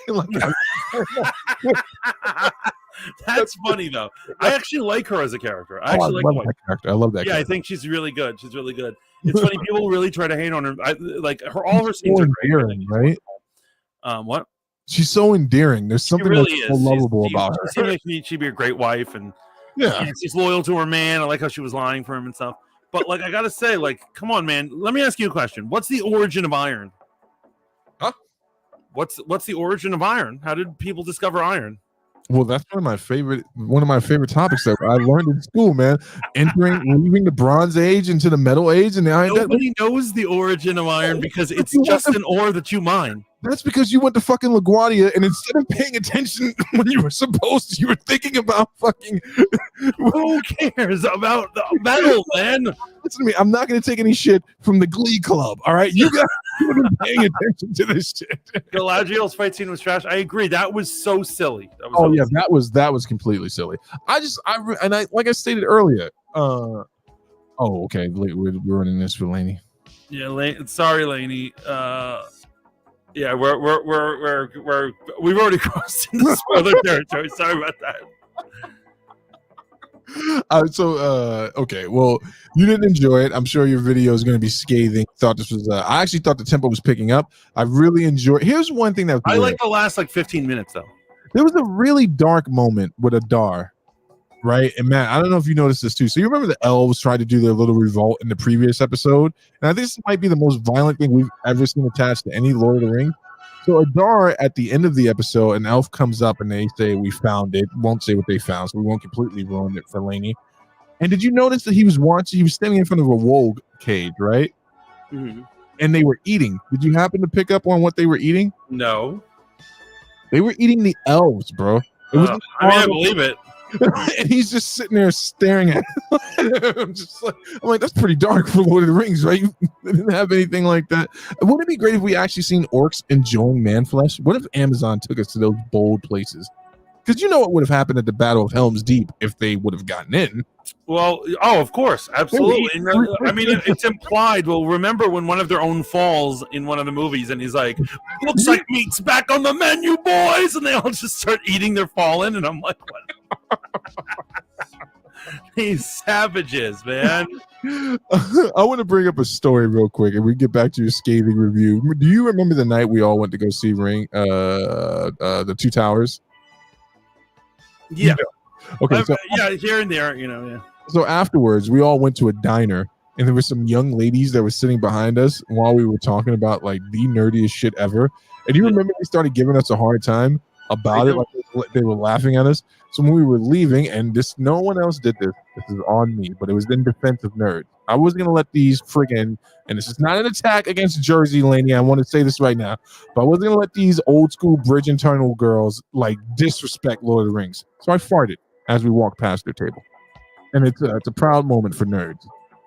That's funny though. I actually like her as a character. I love that character. I love that. Yeah, character. I think she's really good. She's really good. It's funny, people really try to hate on her. All her scenes so are great. endearing, right? What? She's so endearing. There's something really that's so lovable about her. She seems like she'd be a great wife, and Yeah. she's loyal to her man. I like how she was lying for him and stuff. But like, I gotta say, like, come on, man. Let me ask you a question. What's the origin of iron? Huh? What's the origin of iron? How did people discover iron? Well, that's one of my favorite topics that I learned in school, man. Leaving the Bronze Age into the Metal Age, and the iron. Nobody knows the origin of iron because it's just an ore that you mine. That's because you went to fucking LaGuardia, and instead of paying attention when you were supposed to, you were thinking about fucking. Who cares about the metal, man? Listen to me. I'm not going to take any shit from the Glee Club. All right, you guys have been paying attention to this shit. Galadriel's fight scene was trash. I agree. That was so silly. That was completely silly. I like I stated earlier. Okay. We're running this for Lainey. Yeah, sorry, Lainey. Yeah, we've already crossed into spoiler territory. Sorry about that. Okay. Well, you didn't enjoy it. I'm sure your video is going to be scathing. Thought this was. I actually thought the tempo was picking up. I really enjoyed. Here's one thing that I like the last 15 minutes though. There was a really dark moment with Adar, right? And Matt, I don't know if you noticed this too. So you remember the elves tried to do their little revolt in the previous episode, and I think this might be the most violent thing we've ever seen attached to any Lord of the Rings. So Adar, at the end of the episode, an elf comes up and they say, "We found it." Won't say what they found, so we won't completely ruin it for Lainey. And did you notice that he was standing in front of a wold cage, right? Mm-hmm. And they were eating. Did you happen to pick up on what they were eating? No. They were eating the elves, bro. I believe it. And he's just sitting there staring at it. I'm like, that's pretty dark for Lord of the Rings, right? They didn't have anything like that. Wouldn't it be great if we actually seen orcs enjoying man flesh? What if Amazon took us to those bold places? Because you know what would have happened at the Battle of Helm's Deep if they would have gotten in. Well, of course, absolutely. I mean, it's implied. Well, remember when one of their own falls in one of the movies, and he's like, "Looks like meat's back on the menu, boys," and they all just start eating their fallen, and I'm like, "What?" These savages, man. I want to bring up a story real quick, and we get back to your scathing review. Do you remember the night we all went to go see the Two Towers? Yeah. Okay. So here and there, yeah. So afterwards, we all went to a diner, and there were some young ladies that were sitting behind us while we were talking about like the nerdiest shit ever. And you remember they started giving us a hard time about it, like they were laughing at us. So when we were leaving, and no one else did this. This is on me, but it was in defense of nerds. I was gonna let these friggin', and this is not an attack against Jersey, Laney. I want to say this right now, but I wasn't gonna let these old school bridge and tunnel girls like disrespect Lord of the Rings. So I farted as we walked past their table, and it's a proud moment for nerds.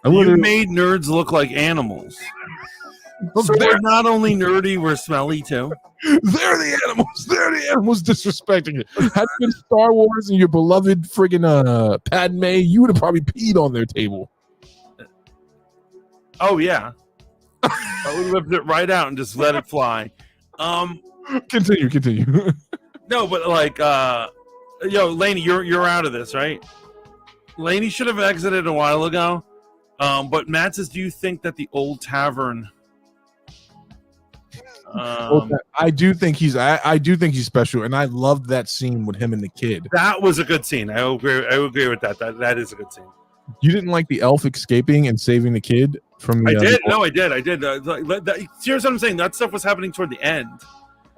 You made nerds look like animals. So they're not only nerdy, we're smelly too. They're the animals. They're the animals disrespecting it. Had it been Star Wars and your beloved friggin' Padme, you would have probably peed on their table. Oh yeah, I would have whipped it right out and just let it fly. Continue. No, but like, Lainey, you're out of this, right? Lainey should have exited a while ago. But Matt says, do you think that the old tavern? I do think he's special, and I loved that scene with him and the kid. That was a good scene. I agree with that. That is a good scene. You didn't like the elf escaping and saving the kid from the I did. No, I did. Here's what I'm saying. That stuff was happening toward the end.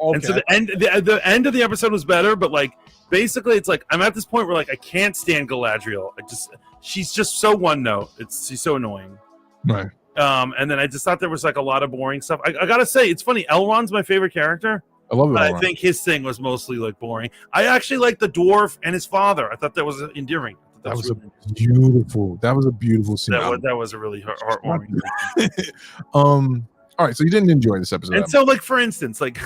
Okay. And so the end of the episode was better, but like basically it's like I'm at this point where like I can't stand Galadriel. She's just so one note. She's so annoying. Right. And then I just thought there was like a lot of boring stuff. I gotta say, it's funny. Elrond's my favorite character. I love it. I think his thing was mostly like boring. I actually like the dwarf and his father. I thought that was endearing. That was beautiful. That was a beautiful scene. That was a really heartwarming. All right, so you didn't enjoy this episode. And so, like, for instance, like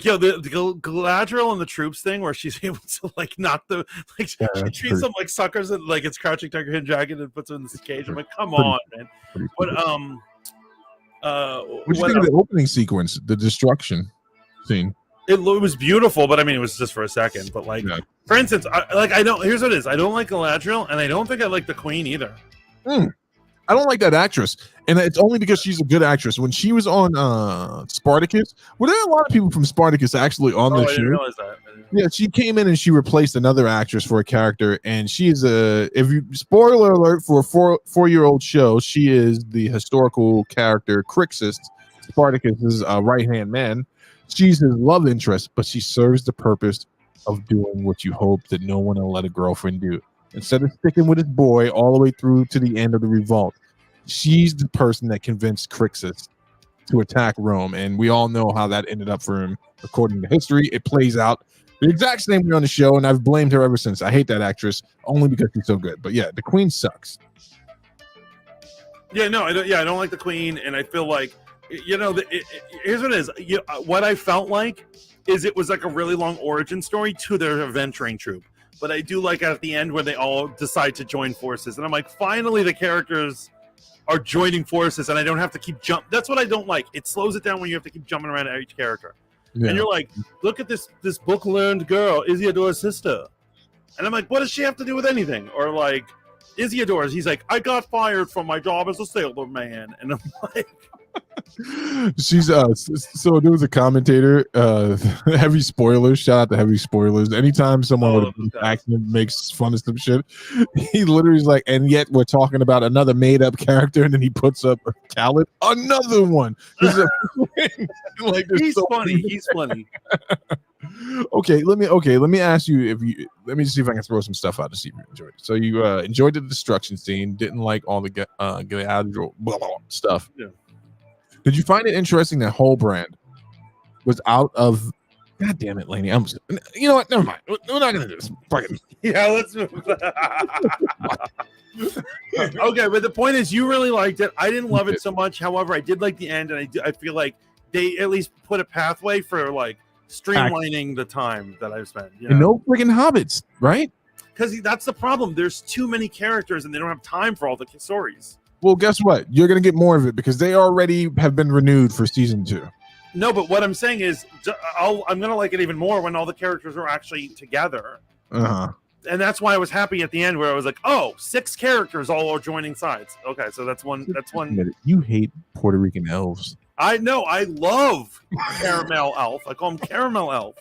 yo, the Galadriel and the troops thing, where she's able to like knock the like she treats them like suckers and like it's Crouching Tiger, Hidden Dragon and puts them in this cage. I'm like, come on, man. But what do you think of the opening sequence, the destruction scene? It was beautiful, but I mean, it was just for a second. But like, for instance, I don't. Here's what it is. I don't like Galadriel, and I don't think I like the Queen either. I don't like that actress, and it's only because she's a good actress. When she was on Spartacus, well, there are a lot of people from Spartacus actually on the show. I didn't realize that. Yeah, she came in and she replaced another actress for a character, and she's spoiler alert for a four-year-old show, she is the historical character Crixus, Spartacus's right-hand man. She's his love interest, but she serves the purpose of doing what you hope that no one will let a girlfriend do. Instead of sticking with his boy all the way through to the end of the revolt, she's the person that convinced Crixus to attack Rome. And we all know how that ended up for him. According to history, it plays out the exact same way on the show, and I've blamed her ever since. I hate that actress only because she's so good. But yeah, the Queen sucks. Yeah, no, I don't like the Queen, and I feel like, here's what it is. What I felt like is it was like a really long origin story to their adventuring troop. But I do like at the end where they all decide to join forces. And I'm like, finally, the characters are joining forces and I don't have to keep That's what I don't like. It slows it down when you have to keep jumping around at each character. Yeah. And you're like, look at this book-learned girl, Isildur's sister. And I'm like, what does she have to do with anything? Or like, Isildur's, he's like, I got fired from my job as a sailor man. And I'm like... She's so there was a commentator, heavy spoilers, shout out to heavy spoilers. Anytime someone with an accent makes fun of some shit, he literally is like, and yet we're talking about another made-up character, and then he puts up Khaled, another one. Like, he's so funny. He's funny. Okay, let me ask you let me see if I can throw some stuff out to see if you enjoyed it. So you enjoyed the destruction scene, didn't like all the Galadriel stuff. Yeah. Did you find it interesting that Brand was out of? God damn it, Laney! You know what? Never mind. We're not gonna do this. Fucking yeah, let's move. Okay, but the point is, you really liked it. I didn't love it so much. However, I did like the end, and I feel like they at least put a pathway for like streamlining the time that I've spent. And no freaking hobbits, right? Because that's the problem. There's too many characters, and they don't have time for all the stories. Well, guess what? You're going to get more of it because they already have been renewed for season 2. No, but what I'm saying is I'm going to like it even more when all the characters are actually together. Uh-huh. And that's why I was happy at the end where I was like, oh, 6 characters all are joining sides. Okay, so that's one. You hate Puerto Rican elves. I know. I love Caramel Elf. I call him Caramel Elf.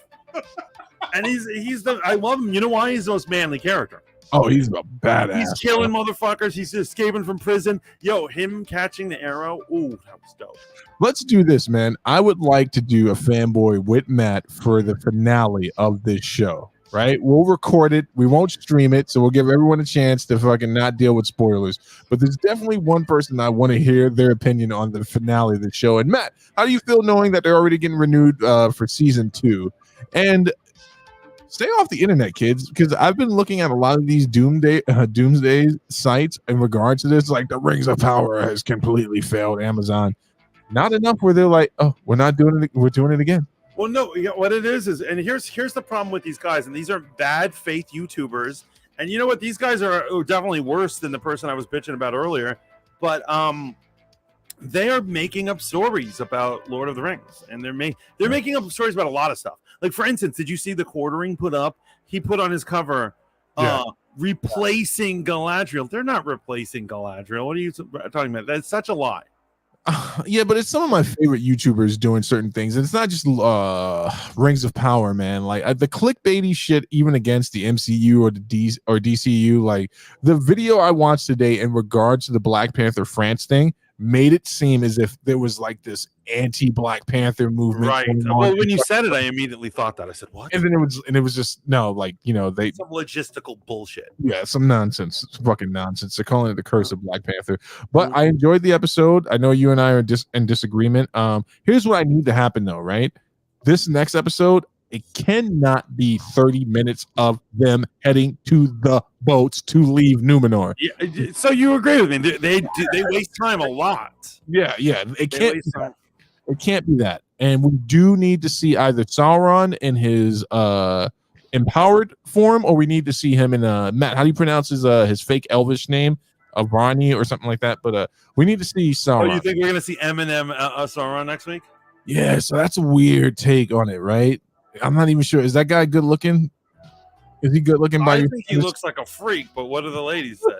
And I love him. You know why? He's the most manly character. Oh, he's a badass. He's killing motherfuckers. He's escaping from prison. Yo, him catching the arrow. Ooh, that was dope. Let's do this, man. I would like to do a fanboy with Matt for the finale of this show, right? We'll record it. We won't stream it, so we'll give everyone a chance to fucking not deal with spoilers. But there's definitely one person I want to hear their opinion on the finale of the show. And Matt, how do you feel knowing that they're already getting renewed for season 2? And stay off the internet, kids, because I've been looking at a lot of these doomsday sites in regards to this, like the Rings of Power has completely failed Amazon. Not enough where they're like, oh, we're not doing it. We're doing it again. Well, no, what it is, and here's the problem with these guys, and these are bad faith YouTubers. And you know what? These guys are definitely worse than the person I was bitching about earlier. But they are making up stories about Lord of the Rings, and they're making up stories about a lot of stuff. Like, for instance, did you see the quartering put up? He put on his cover, replacing Galadriel. They're not replacing Galadriel. What are you talking about? That's such a lie. Yeah, but it's some of my favorite YouTubers doing certain things. And it's not just Rings of Power, man. Like the clickbaity shit, even against the MCU or the DCU. Like the video I watched today in regards to the Black Panther France thing made it seem as if there was like this anti-Black Panther movement. Right. Well, when you said it, I immediately thought that. I said, what? And then it was just some logistical bullshit. Yeah, some nonsense. It's fucking nonsense. They're calling it the curse of Black Panther. But I enjoyed the episode. I know you and I are in disagreement. Here's what I need to happen though, right? This next episode, It cannot be 30 minutes of them heading to the boats to leave Numenor. Yeah, so you agree with me? They waste time a lot. Yeah. They It can't. waste time. It can't be that. And we do need to see either Sauron in his empowered form, or we need to see him in Matt. How do you pronounce his fake Elvish name? Varney or something like that. But we need to see Sauron. Oh, you think we're gonna see Eminem Sauron next week? Yeah, so that's a weird take on it, right? I'm not even sure. Is that guy good looking? Is he good looking? I think he looks like a freak, but what do the ladies say?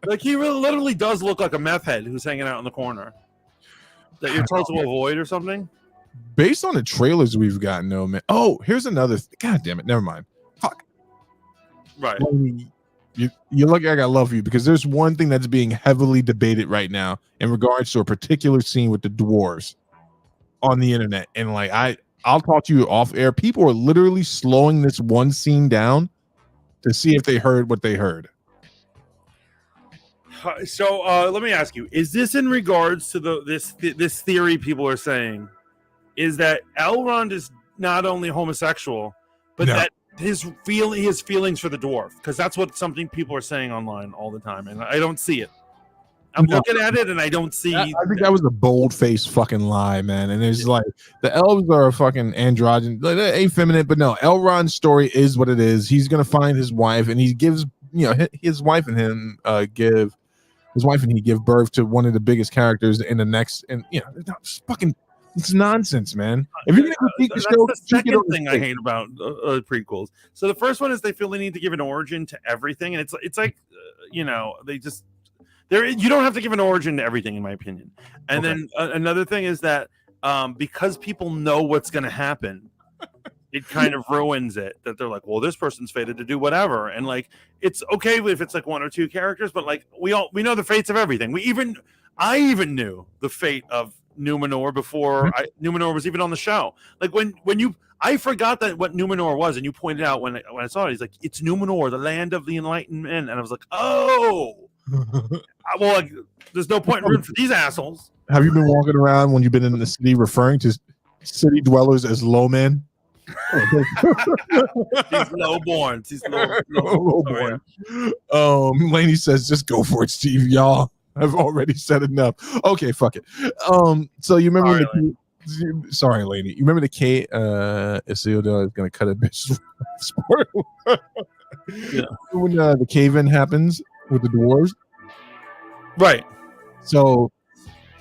Like he really, literally does look like a meth head who's hanging out in the corner that you're told to avoid or something. Based on the trailers we've gotten, no man. Oh, here's another. God damn it! Never mind. Fuck. Right. You're lucky I got love for you, because there's one thing that's being heavily debated right now in regards to a particular scene with the dwarves on the internet, and like I'll talk to you off air. People are literally slowing this one scene down to see if they heard what they heard. So let me ask you: is this in regards to this theory people are saying is that Elrond is not only homosexual, but that his feelings for the dwarf? Because that's what something people are saying online all the time, and I don't see it. I'm looking at it and I don't see. I think that was a bold-faced fucking lie, man. And it's like the elves are a fucking androgyn, they're effeminate, but no. Elrond's story is what it is. He's gonna find his wife, and he gives his wife and him give birth to one of the biggest characters in the next. And it's fucking. It's nonsense, man. If you're gonna critique the show, that's the second thing I hate about prequels. So the first one is they feel they need to give an origin to everything, and it's like they just you don't have to give an origin to everything, in my opinion. And then another thing is that because people know what's going to happen, it kind of ruins it. That they're like, well, this person's fated to do whatever, and like it's okay if it's like one or two characters, but like we know the fates of everything. I even knew the fate of Numenor before Numenor was even on the show. Like I forgot that what Numenor was, and you pointed out when I saw it, he's like, it's Numenor, the land of the enlightened men, and I was like, oh, well, like, there's no point in rooting for these assholes. Have you been walking around when you've been in the city referring to city dwellers as low men? He's lowborn. He's lowborn. Laney says, just go for it, Steve. Y'all have already said enough. Okay, fuck it. So you remember sorry, Laney. You remember the Kate Isildur is gonna cut a bitch. Yeah. When the cave-in happens with the dwarves. Right. So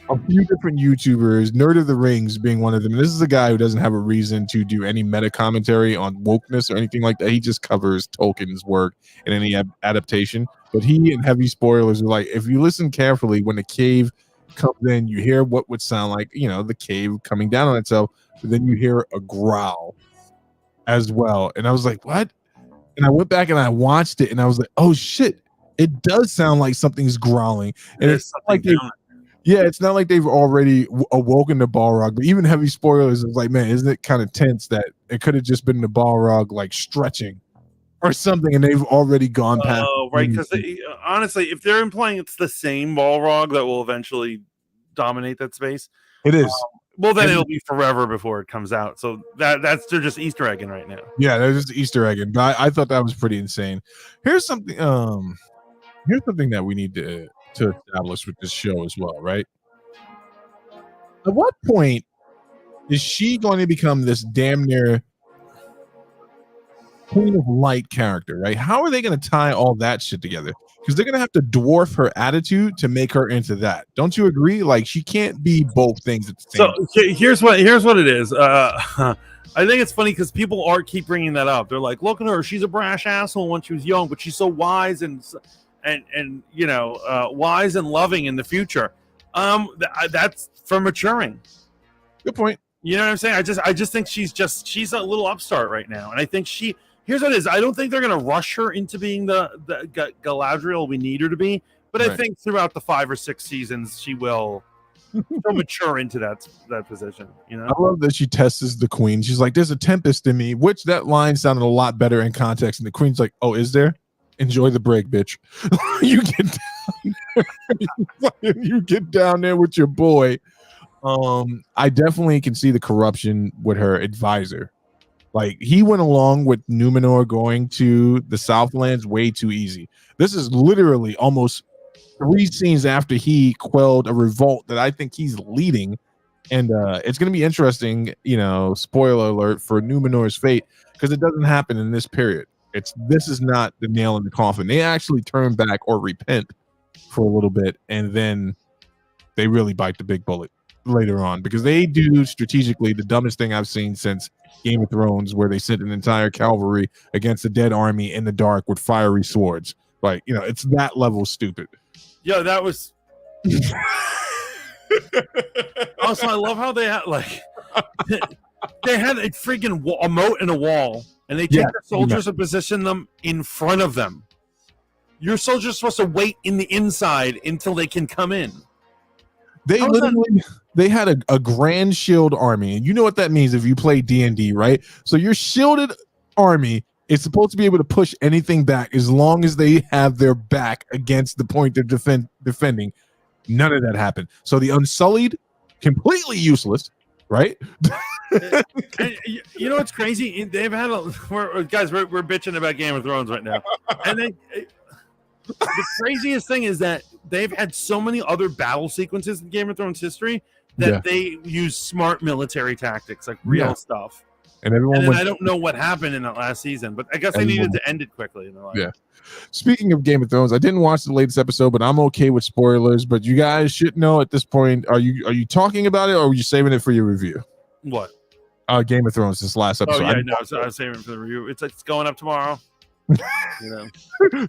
a few different YouTubers, Nerd of the Rings being one of them. This is a guy who doesn't have a reason to do any meta commentary on wokeness or anything like that. He just covers Tolkien's work in any adaptation. But he and heavy spoilers are like, if you listen carefully, when the cave comes in, you hear what would sound like, the cave coming down on itself, but then you hear a growl as well. And I was like, what? And I went back and I watched it and I was like, oh shit, it does sound like something's growling. And it's like it's not like they've already awoken the Balrog, but even heavy spoilers is like, man, isn't it kind of tense that it could have just been the Balrog like stretching or something, and they've already gone past. Oh, right, because honestly, if they're implying it's the same Balrog that will eventually dominate that space, it is. Well, then it'll be forever before it comes out. So they're just Easter egging right now. Yeah, they're just Easter egging. But I thought that was pretty insane. Here's something. Here's something that we need to establish with this show as well, right? At what point is she going to become this damn near Queen of Light character, right? How are they going to tie all that shit together? Because they're going to have to dwarf her attitude to make her into that. Don't you agree? Like, she can't be both things at the same time. So here's what it is. I think it's funny because people keep bringing that up. They're like, look at her. She's a brash asshole when she was young, but she's so wise and wise and loving in the future. That's for maturing. Good point. You know what I'm saying? I just think she's a little upstart right now, and I think here's what it is. I don't think they're going to rush her into being the Galadriel we need her to be, but I think throughout the 5 or 6 seasons she'll mature into that position. I love that she tests the queen. She's like, "There's a tempest in me," which that line sounded a lot better in context. And the queen's like, "Oh, is there? Enjoy the break, bitch." You get down there. You get down there with your boy. I definitely can see the corruption with her advisor. Like, he went along with Numenor going to the Southlands way too easy. This is literally almost 3 scenes after he quelled a revolt that I think he's leading. And it's going to be interesting, spoiler alert for Numenor's fate, because it doesn't happen in this period. This is not the nail in the coffin. They actually turn back or repent for a little bit, and then they really bite the big bullet later on, because they do strategically the dumbest thing I've seen since Game of Thrones, where they sent an entire cavalry against a dead army in the dark with fiery swords. Like, it's that level stupid. Yeah, that was. Also, I love how they had they had a freaking a moat and a wall, and they take their soldiers and position them in front of them. Your soldiers are supposed to wait in the inside until they can come in. They they had a grand shield army, and you know what that means if you play D&D, right? So your shielded army is supposed to be able to push anything back as long as they have their back against the point they're defending. None of that happened. So the Unsullied, completely useless, right? And you know what's crazy? They've had we're bitching about Game of Thrones right now, and the craziest thing is that they've had so many other battle sequences in Game of Thrones history that they use smart military tactics, like real stuff. And I don't know what happened in that last season, but I guess they needed to end it quickly. Yeah. Speaking of Game of Thrones, I didn't watch the latest episode, but I'm okay with spoilers. But you guys should know at this point: are you talking about it, or are you saving it for your review? What? Game of Thrones, this last episode. Oh yeah, I was saving it for the review. It's going up tomorrow.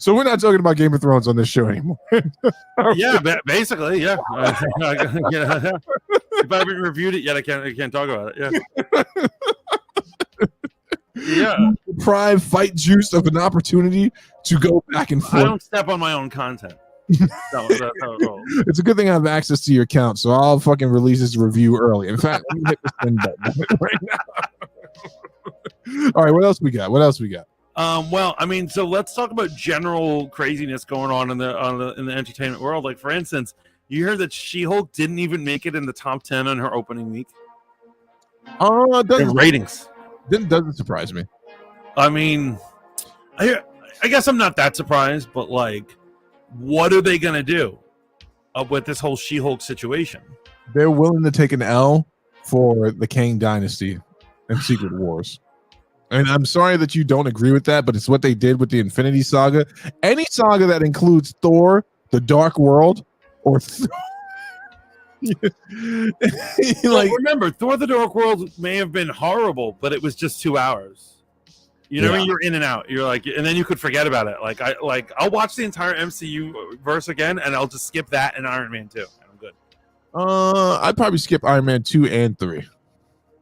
So we're not talking about Game of Thrones on this show anymore. Yeah, basically, yeah. If I haven't reviewed it yet, I can't talk about it. Yeah. Deprive Fight Juice of an opportunity to go back and forth. I don't step on my own content. That's how it rolls. It's a good thing I have access to your account, so I'll fucking release this review early. In fact, let me hit the send button right now. All right, what else we got? Well, I mean, so let's talk about general craziness going on in the entertainment world. Like, for instance, you heard that She-Hulk didn't even make it in the top 10 on her opening week. Ratings. Doesn't surprise me. I mean, I guess I'm not that surprised, but like, what are they gonna do with this whole She-Hulk situation? They're willing to take an L for the Kang Dynasty and Secret Wars. And I'm sorry that you don't agree with that, but it's what they did with the Infinity Saga. Any saga that includes Thor, the Dark World, or remember, Thor: The Dark World may have been horrible, but it was just 2 hours. You're in and out. You're like, and then you could forget about it. I'll watch the entire MCU verse again, and I'll just skip that and Iron Man 2. I'm good. I'd probably skip Iron Man 2 and 3.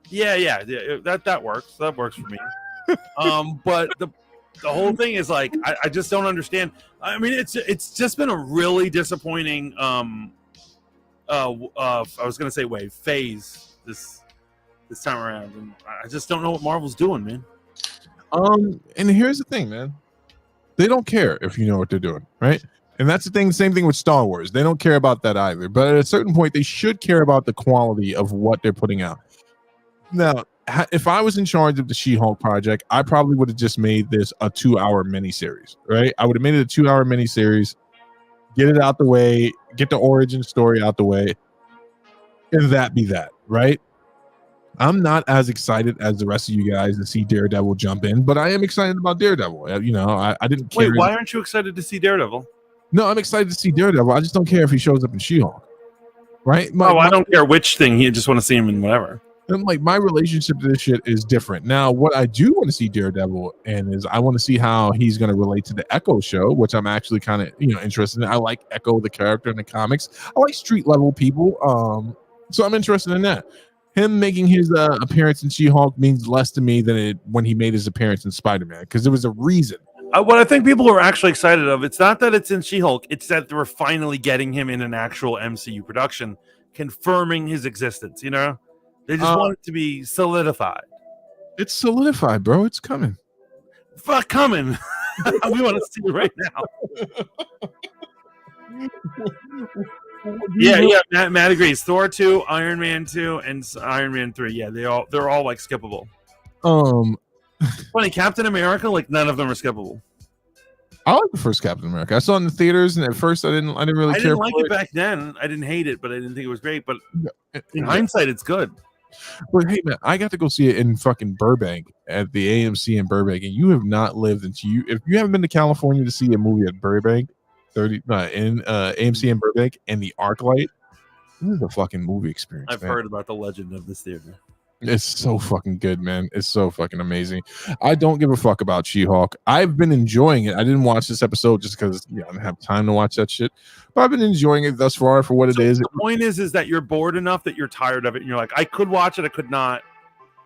Yeah. That works. That works for me. But the whole thing is like, I just don't understand. I mean, it's just been a really disappointing. I was gonna say phase this time around, and I just don't know what Marvel's doing, man. And here's the thing, man. They don't care if you know what they're doing, right? And that's the thing. Same thing with Star Wars. They don't care about that either. But at a certain point, they should care about the quality of what they're putting out. Now, if I was in charge of the She-Hulk project, I probably would have just made this a 2-hour miniseries, right? I would have made it a 2-hour miniseries, get it out the way, get the origin story out the way, and that be that, right? I'm not as excited as the rest of you guys to see Daredevil jump in, but I am excited about Daredevil. I didn't care. Wait, why aren't you excited to see Daredevil? No, I'm excited to see Daredevil. I just don't care if he shows up in She-Hulk, right? I don't care which thing. You just want to see him in whatever. And like, my relationship to this shit is different. Now, what I do want to see Daredevil in is I want to see how he's going to relate to the Echo show, which I'm actually kind of interested in. I like Echo, the character in the comics. I like street level people, so I'm interested in that. Him making his appearance in She-Hulk means less to me than when he made his appearance in Spider-Man, because there was a reason. What I think people are actually excited of, it's not that it's in She-Hulk, it's that we're finally getting him in an actual MCU production, confirming his existence. They just want it to be solidified. It's solidified, bro. It's coming. Fuck coming. We want to see it right now. Yeah. Matt agrees. Thor 2, Iron Man 2, and Iron Man 3. Yeah, they're all like skippable. Funny, Captain America, like none of them are skippable. I like the first Captain America. I saw it in the theaters, and at first I didn't really care. I didn't like it back then. I didn't hate it, but I didn't think it was great. But in hindsight, it's good. But hey, man, I got to go see it in fucking Burbank at the AMC in Burbank, and you have not lived if you haven't been to California to see a movie at Burbank, AMC in Burbank, and the ArcLight. This is a fucking movie experience. I've heard about the legend of this theater. It's so fucking good, man. It's so fucking amazing. I don't give a fuck about She-Hulk. I've been enjoying it. I didn't watch this episode just because I don't have time to watch that shit. But I've been enjoying it thus far for what it is. The point is that you're bored enough that you're tired of it, and you're like, I could watch it, I could not.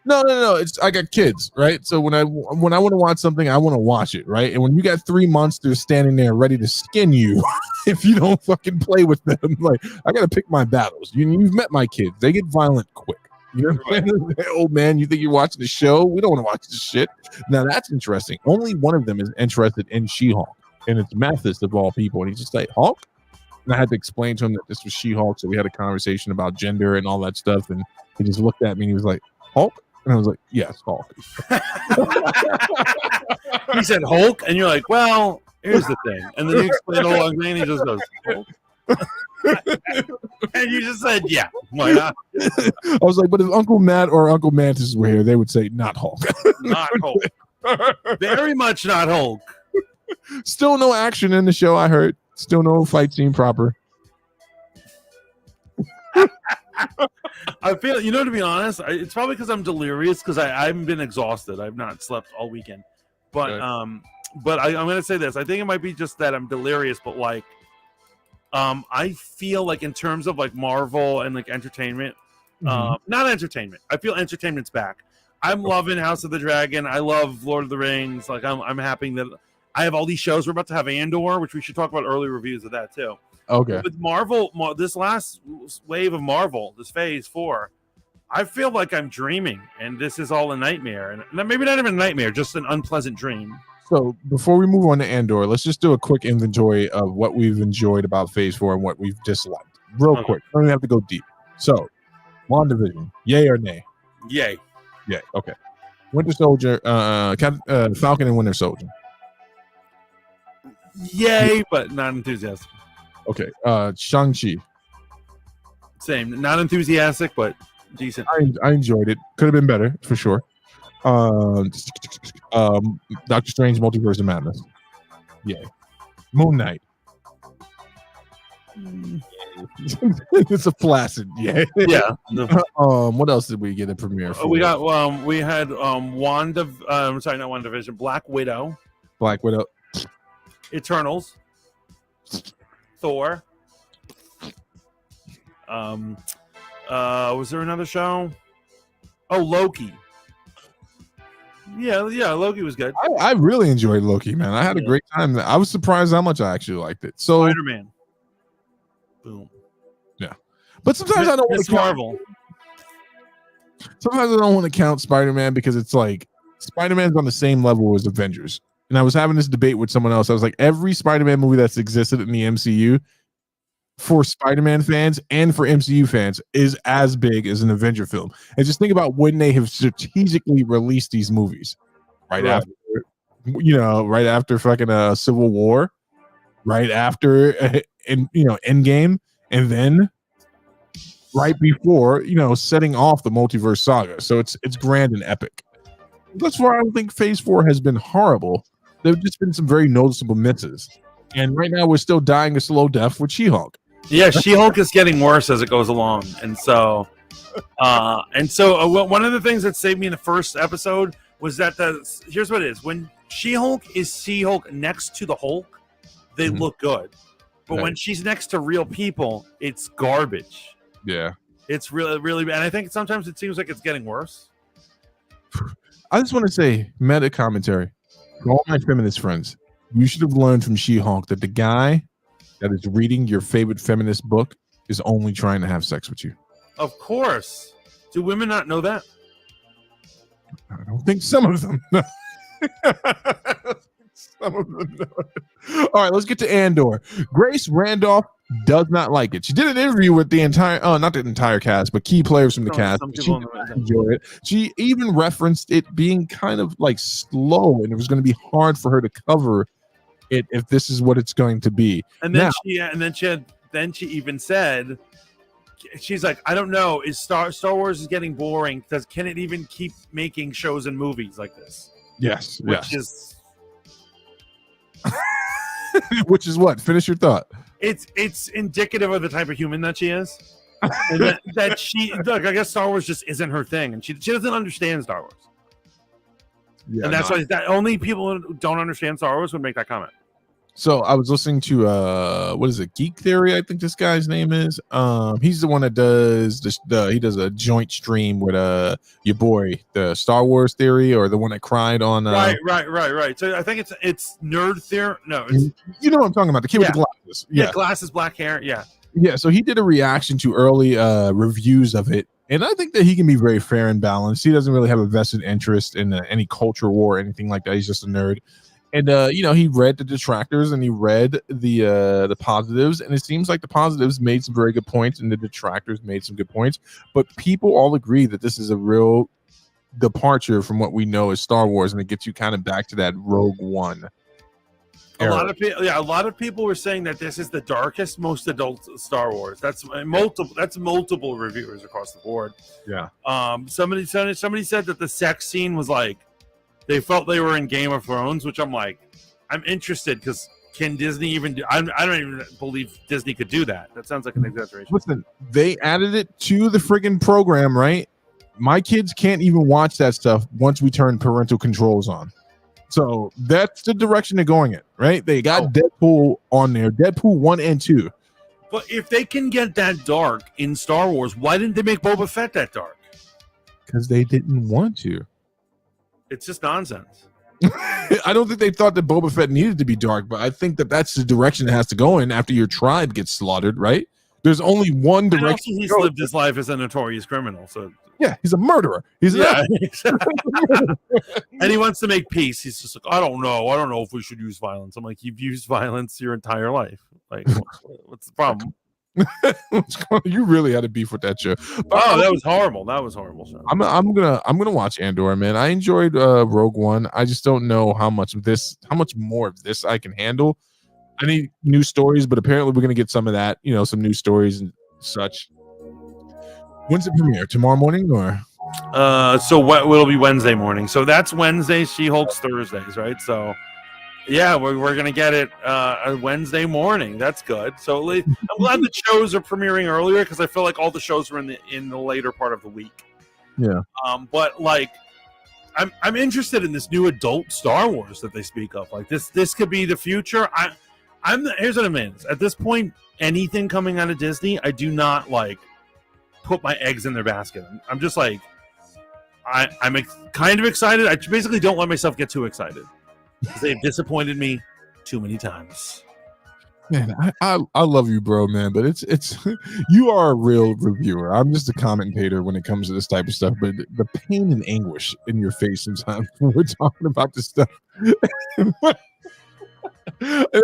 No. It's I got kids, right? So when I want to watch something, I want to watch it, right? And when you got 3 monsters standing there ready to skin you, if you don't fucking play with them, like I got to pick my battles. You've met my kids; they get violent quick. You know what I'm saying? Old man, you think you're watching the show? We don't want to watch this shit. Now that's interesting. Only one of them is interested in She-Hulk, and it's Mathis of all people. And he's just like, Hulk? And I had to explain to him that this was She-Hulk, so we had a conversation about gender and all that stuff. And he just looked at me and he was like, Hulk? And I was like, yes, Hulk. He said Hulk, and you're like, well, here's the thing. And then you explain the long thing, and he just goes, Hulk. And you just said, yeah, why not? I was like, but if Uncle Matt or Uncle Mantis were here, they would say, not Hulk. Not Hulk. Very much not Hulk. Still no action in the show, I heard. Still no fight scene proper. I feel, to be honest, it's probably because I'm delirious because I haven't been exhausted. I've not slept all weekend. But I'm going to say this. I think it might be just that I'm delirious, but like, I feel like in terms of like Marvel and like entertainment, not entertainment. I feel entertainment's back. I'm loving House of the Dragon. I love Lord of the Rings. Like I'm happy that I have all these shows. We're about to have Andor, which we should talk about early reviews of that too. Okay. With Marvel, this last wave of Marvel, this phase 4, I feel like I'm dreaming, and this is all a nightmare. And maybe not even a nightmare, just an unpleasant dream. So before we move on to Andor, let's just do a quick inventory of what we've enjoyed about Phase 4 and what we've disliked. Real quick. Don't even have to go deep. So, WandaVision, yay or nay? Yay. Yay. Okay. Winter Soldier, Falcon and Winter Soldier. Yay, but not enthusiastic. Okay. Shang-Chi. Same. Not enthusiastic, but decent. I enjoyed it. Could have been better, for sure. Doctor Strange Multiverse of Madness. Yay. Moon Knight. It's a flaccid yeah. What else did we get a premiere for? We had not WandaVision, Black Widow, Eternals, Thor. Was there another show? Oh, Loki. Yeah, Loki was good. I really enjoyed Loki, man. I had a great time. I was surprised how much I actually liked it. So Spider-Man. Boom. Yeah. But sometimes I don't want to Marvel. Sometimes I don't want to count Spider-Man because it's like Spider-Man's on the same level as Avengers. And I was having this debate with someone else. I was like, every Spider-Man movie that's existed in the MCU for Spider-Man fans and for MCU fans is as big as an Avenger film. And just think about when they have strategically released these movies. Right after fucking Civil War, right after Endgame, and then right before, setting off the multiverse saga. So it's grand and epic. That's why I don't think Phase 4 has been horrible. There have just been some very noticeable misses. And right now we're still dying a slow death with She-Hulk. Yeah, She-Hulk is getting worse as it goes along. And so one of the things that saved me in the first episode was that here's what it is. When She-Hulk is She-Hulk next to the Hulk, they look good. But when she's next to real people, it's garbage. Yeah. It's really, really bad. And I think sometimes it seems like it's getting worse. I just want to say, meta commentary. For all my feminist friends, you should have learned from She-Hulk that the guy that is reading your favorite feminist book is only trying to have sex with you. Of course. Do women not know that? I don't think some of them know. Some of them know. All right, let's get to Andor. Grace Randolph does not like it. She did an interview with the entire, not the entire cast, but key players from the cast. Some She people did not enjoy it. She even referenced it being kind of like slow, and it was going to be hard for her to cover it if this is what it's going to be. And then she even said, she's like, I don't know, is Star Wars is getting boring because can it even keep making shows and movies like this? Yes, Which is which is what? Finish your thought. It's indicative of the type of human that she is. And that she, look, I guess Star Wars just isn't her thing, and she doesn't understand Star Wars. Yeah, and that's why that only people who don't understand Star Wars would make that comment. So I was listening to what is it, Geek Theory, I think this guy's name is. He's the one that does he does a joint stream with your boy, the Star Wars Theory, or the one that cried on Right. So I think it's Nerd Theory. No, it's, you know what I'm talking about, the kid with the glasses. Yeah, glasses, black hair. Yeah, so he did a reaction to early reviews of it, and I think that he can be very fair and balanced. He doesn't really have a vested interest in any culture war or anything like that. He's just a nerd. And he read the detractors and he read the positives, and it seems like the positives made some very good points and the detractors made some good points. But people all agree that this is a real departure from what we know as Star Wars, and it gets you kind of back to that Rogue One era. A lot of people were saying that this is the darkest, most adult Star Wars. That's multiple reviewers across the board. Yeah. Somebody said that the sex scene was like, they felt they were in Game of Thrones, which I'm like, I'm interested because can Disney even do? I don't even believe Disney could do that. That sounds like an exaggeration. Listen, they added it to the friggin' program, right? My kids can't even watch that stuff once we turn parental controls on. So that's the direction they're going in, right? They got Deadpool on there, Deadpool 1 and 2. But if they can get that dark in Star Wars, why didn't they make Boba Fett that dark? Because they didn't want to. It's just nonsense. I don't think they thought that Boba Fett needed to be dark, but I think that that's the direction it has to go in after your tribe gets slaughtered, right? There's only one direction. He's lived his life as a notorious criminal, so yeah, he's a murderer. He's and he wants to make peace. He's just like, I don't know if we should use violence. I'm like, you've used violence your entire life. Like, what's the problem? You really had a beef with that show. That was horrible. Show. I'm gonna watch Andor, man. I enjoyed Rogue One. I just don't know how much more of this I can handle. I need new stories, but apparently we're gonna get some of that. Some new stories and such. When's it premiere? Tomorrow morning or? So what will be Wednesday morning? So that's Wednesday. She-Hulk's Thursdays, right? So. Yeah, we're gonna get it Wednesday morning. That's good. So I'm glad the shows are premiering earlier because I feel like all the shows were in the later part of the week. Yeah. But like, I'm interested in this new adult Star Wars that they speak of. Like this could be the future. Here's what I mean. At this point, anything coming out of Disney, I do not like put my eggs in their basket. I'm just like, I'm kind of excited. I basically don't let myself get too excited. They've disappointed me too many times. Man, I love you, bro, man. But it's you are a real reviewer. I'm just a commentator when it comes to this type of stuff. But the pain and anguish in your face sometimes when we're talking about this stuff, and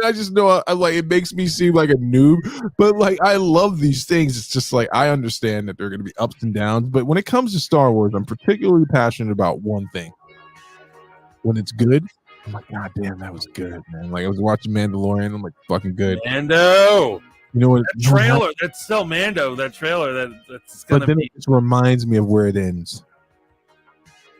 I just know I like it makes me seem like a noob. But like I love these things. It's just like I understand that there are going to be ups and downs. But when it comes to Star Wars, I'm particularly passionate about one thing. When it's good. I'm like, God damn, that was good, man. Like I was watching Mandalorian. I'm like, fucking good. Mando. You know what? That trailer. That's still Mando. That trailer. That's gonna but then it just reminds me of where it ends.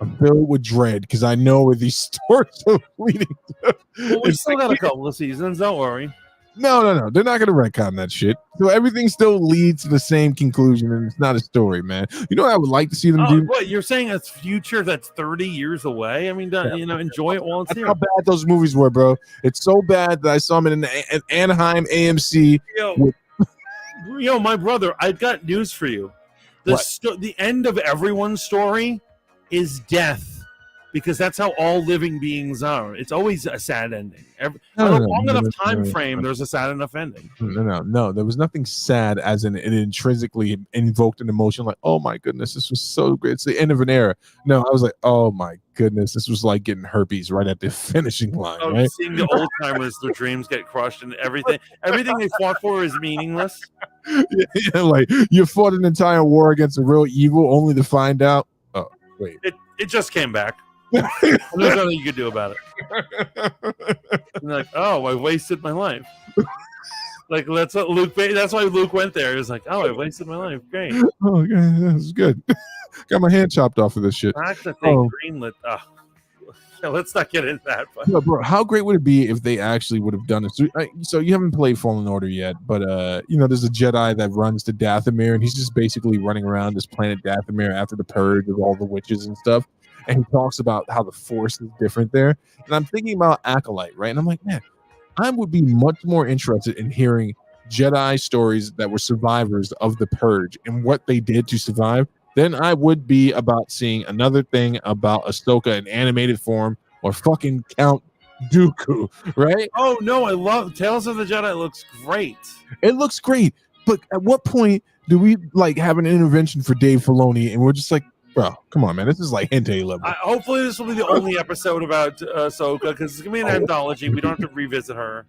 I'm filled with dread because I know where these stories are leading to. Well, we still got a couple of seasons. Don't worry. No. They're not going to retcon that shit. So everything still leads to the same conclusion, and it's not a story, man. You know what I would like to see them do? What, you're saying it's future that's 30 years away? I mean, enjoy it while it's That's here. how bad those movies were, bro. It's so bad that I saw them in Anaheim AMC. Yo, my brother, I've got news for you. The end of everyone's story is death. because that's how all living beings are. It's always a sad ending. No, on a no, long no, enough no, time no, frame, no. there's a sad enough ending. No. There was nothing sad as in it intrinsically invoked an emotion like, oh my goodness, this was so great. It's the end of an era. No, I was like, oh my goodness, this was like getting herpes right at the finishing line, Oh, right? seeing the old timers, their dreams get crushed and everything they fought for is meaningless. Yeah, like you fought an entire war against a real evil only to find out, oh, wait. It just came back. There's nothing you could do about it. And like, oh, I wasted my life. Like that's what Luke. That's why Luke went there. He was like, oh, I wasted my life. Great. Oh, yeah, that's good. Got my hand chopped off of this shit. That's the thing. Greenlit. Let's not get into that. But. No, bro, how great would it be if they actually would have done it? So you haven't played Fallen Order yet, but there's a Jedi that runs to Dathomir, and he's just basically running around this planet Dathomir after the purge of all the witches and stuff. And he talks about how the Force is different there. And I'm thinking about Acolyte, right? And I'm like, man, I would be much more interested in hearing Jedi stories that were survivors of the purge and what they did to survive than I would be about seeing another thing about Ahsoka in animated form or fucking Count Dooku, right? Oh no, I love Tales of the Jedi. It looks great. It looks great, but at what point do we like have an intervention for Dave Filoni and we're just like, bro, come on, man, this is like hentai level. Hopefully, this will be the only episode about Ahsoka because it's gonna be an anthology. We don't have to revisit her.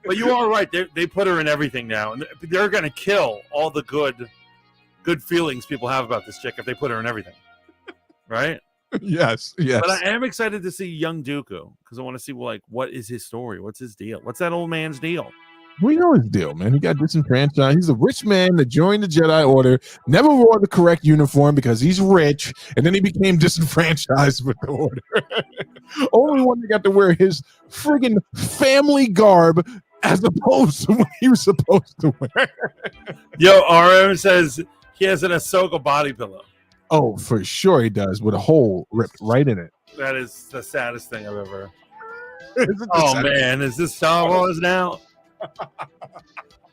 But you are right; they put her in everything now, and they're gonna kill all the good feelings people have about this chick if they put her in everything, right? Yes. But I am excited to see young Dooku because I want to see what is his story, what's his deal, what's that old man's deal? We know his deal, man. He got disenfranchised. He's a rich man that joined the Jedi Order, never wore the correct uniform because he's rich, and then he became disenfranchised with the Order. Only one that got to wear his friggin' family garb as opposed to what he was supposed to wear. Yo, RM says he has an Ahsoka body pillow. Oh, for sure he does, with a hole ripped right in it. That is the saddest thing I've ever. Oh man, is this Star Wars now?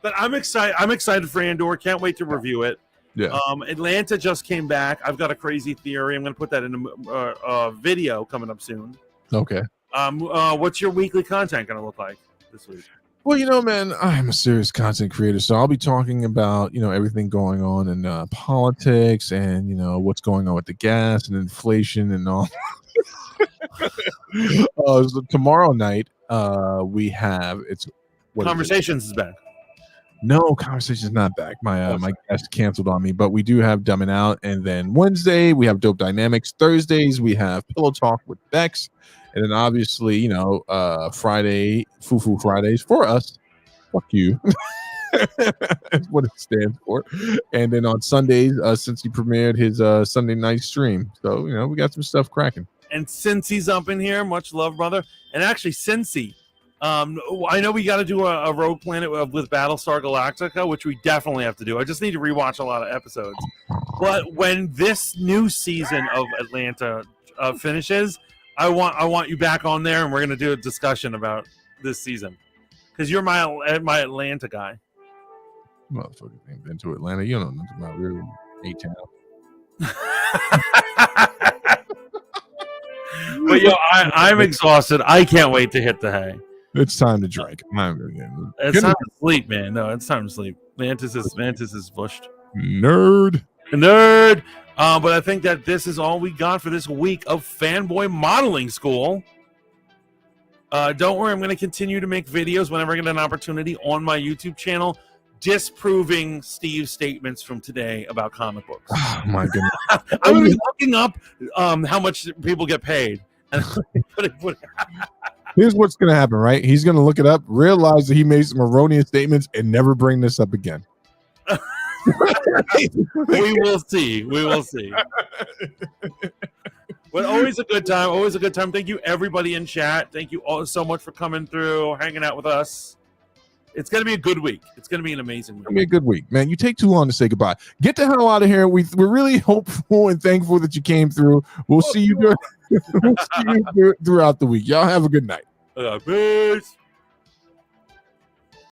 But I'm excited. I'm excited for Andor. Can't wait to review it. Yeah. Atlanta just came back. I've got a crazy theory. I'm going to put that in a video coming up soon. Okay. What's your weekly content going to look like this week? Well, man, I'm a serious content creator, so I'll be talking about, everything going on in politics and, what's going on with the gas and inflation and all. So tomorrow night, we have Conversations is back. No, Conversation's not back. My guest canceled on me, but we do have Dumbing Out, and then Wednesday we have Dope Dynamics. Thursdays we have Pillow Talk with Bex, and then obviously Friday, Foo Fridays for us. Fuck you. That's what it stands for. And then on Sundays, since he premiered his Sunday night stream, so we got some stuff cracking. And Cincy's up in here, much love, brother. And actually, Cincy. I know we got to do a Rogue Planet with Battlestar Galactica, which we definitely have to do. I just need to rewatch a lot of episodes. But when this new season of Atlanta finishes, I want you back on there, and we're gonna do a discussion about this season because you're my Atlanta guy. Motherfucker ain't been to Atlanta. You don't know nothing about real A-Town. But I'm exhausted. I can't wait to hit the hay. It's time to drink. It's time to sleep, man. No, it's time to sleep. Mantis is bushed. Nerd. But I think that this is all we got for this week of Fanboy Modeling School. Don't worry, I'm going to continue to make videos whenever I get an opportunity on my YouTube channel, disproving Steve's statements from today about comic books. Oh my goodness! I'm going to be looking up how much people get paid. Here's what's going to happen, right? He's going to look it up, realize that he made some erroneous statements, and never bring this up again. We will see. But always a good time. Thank you, everybody in chat. Thank you all so much for coming through, hanging out with us. It's going to be a good week. It's going to be an amazing week. It's going to be a good week, man. You take too long to say goodbye. Get the hell out of here. We're really hopeful and thankful that you came through. We'll see you throughout the week. Y'all have a good night. Peace.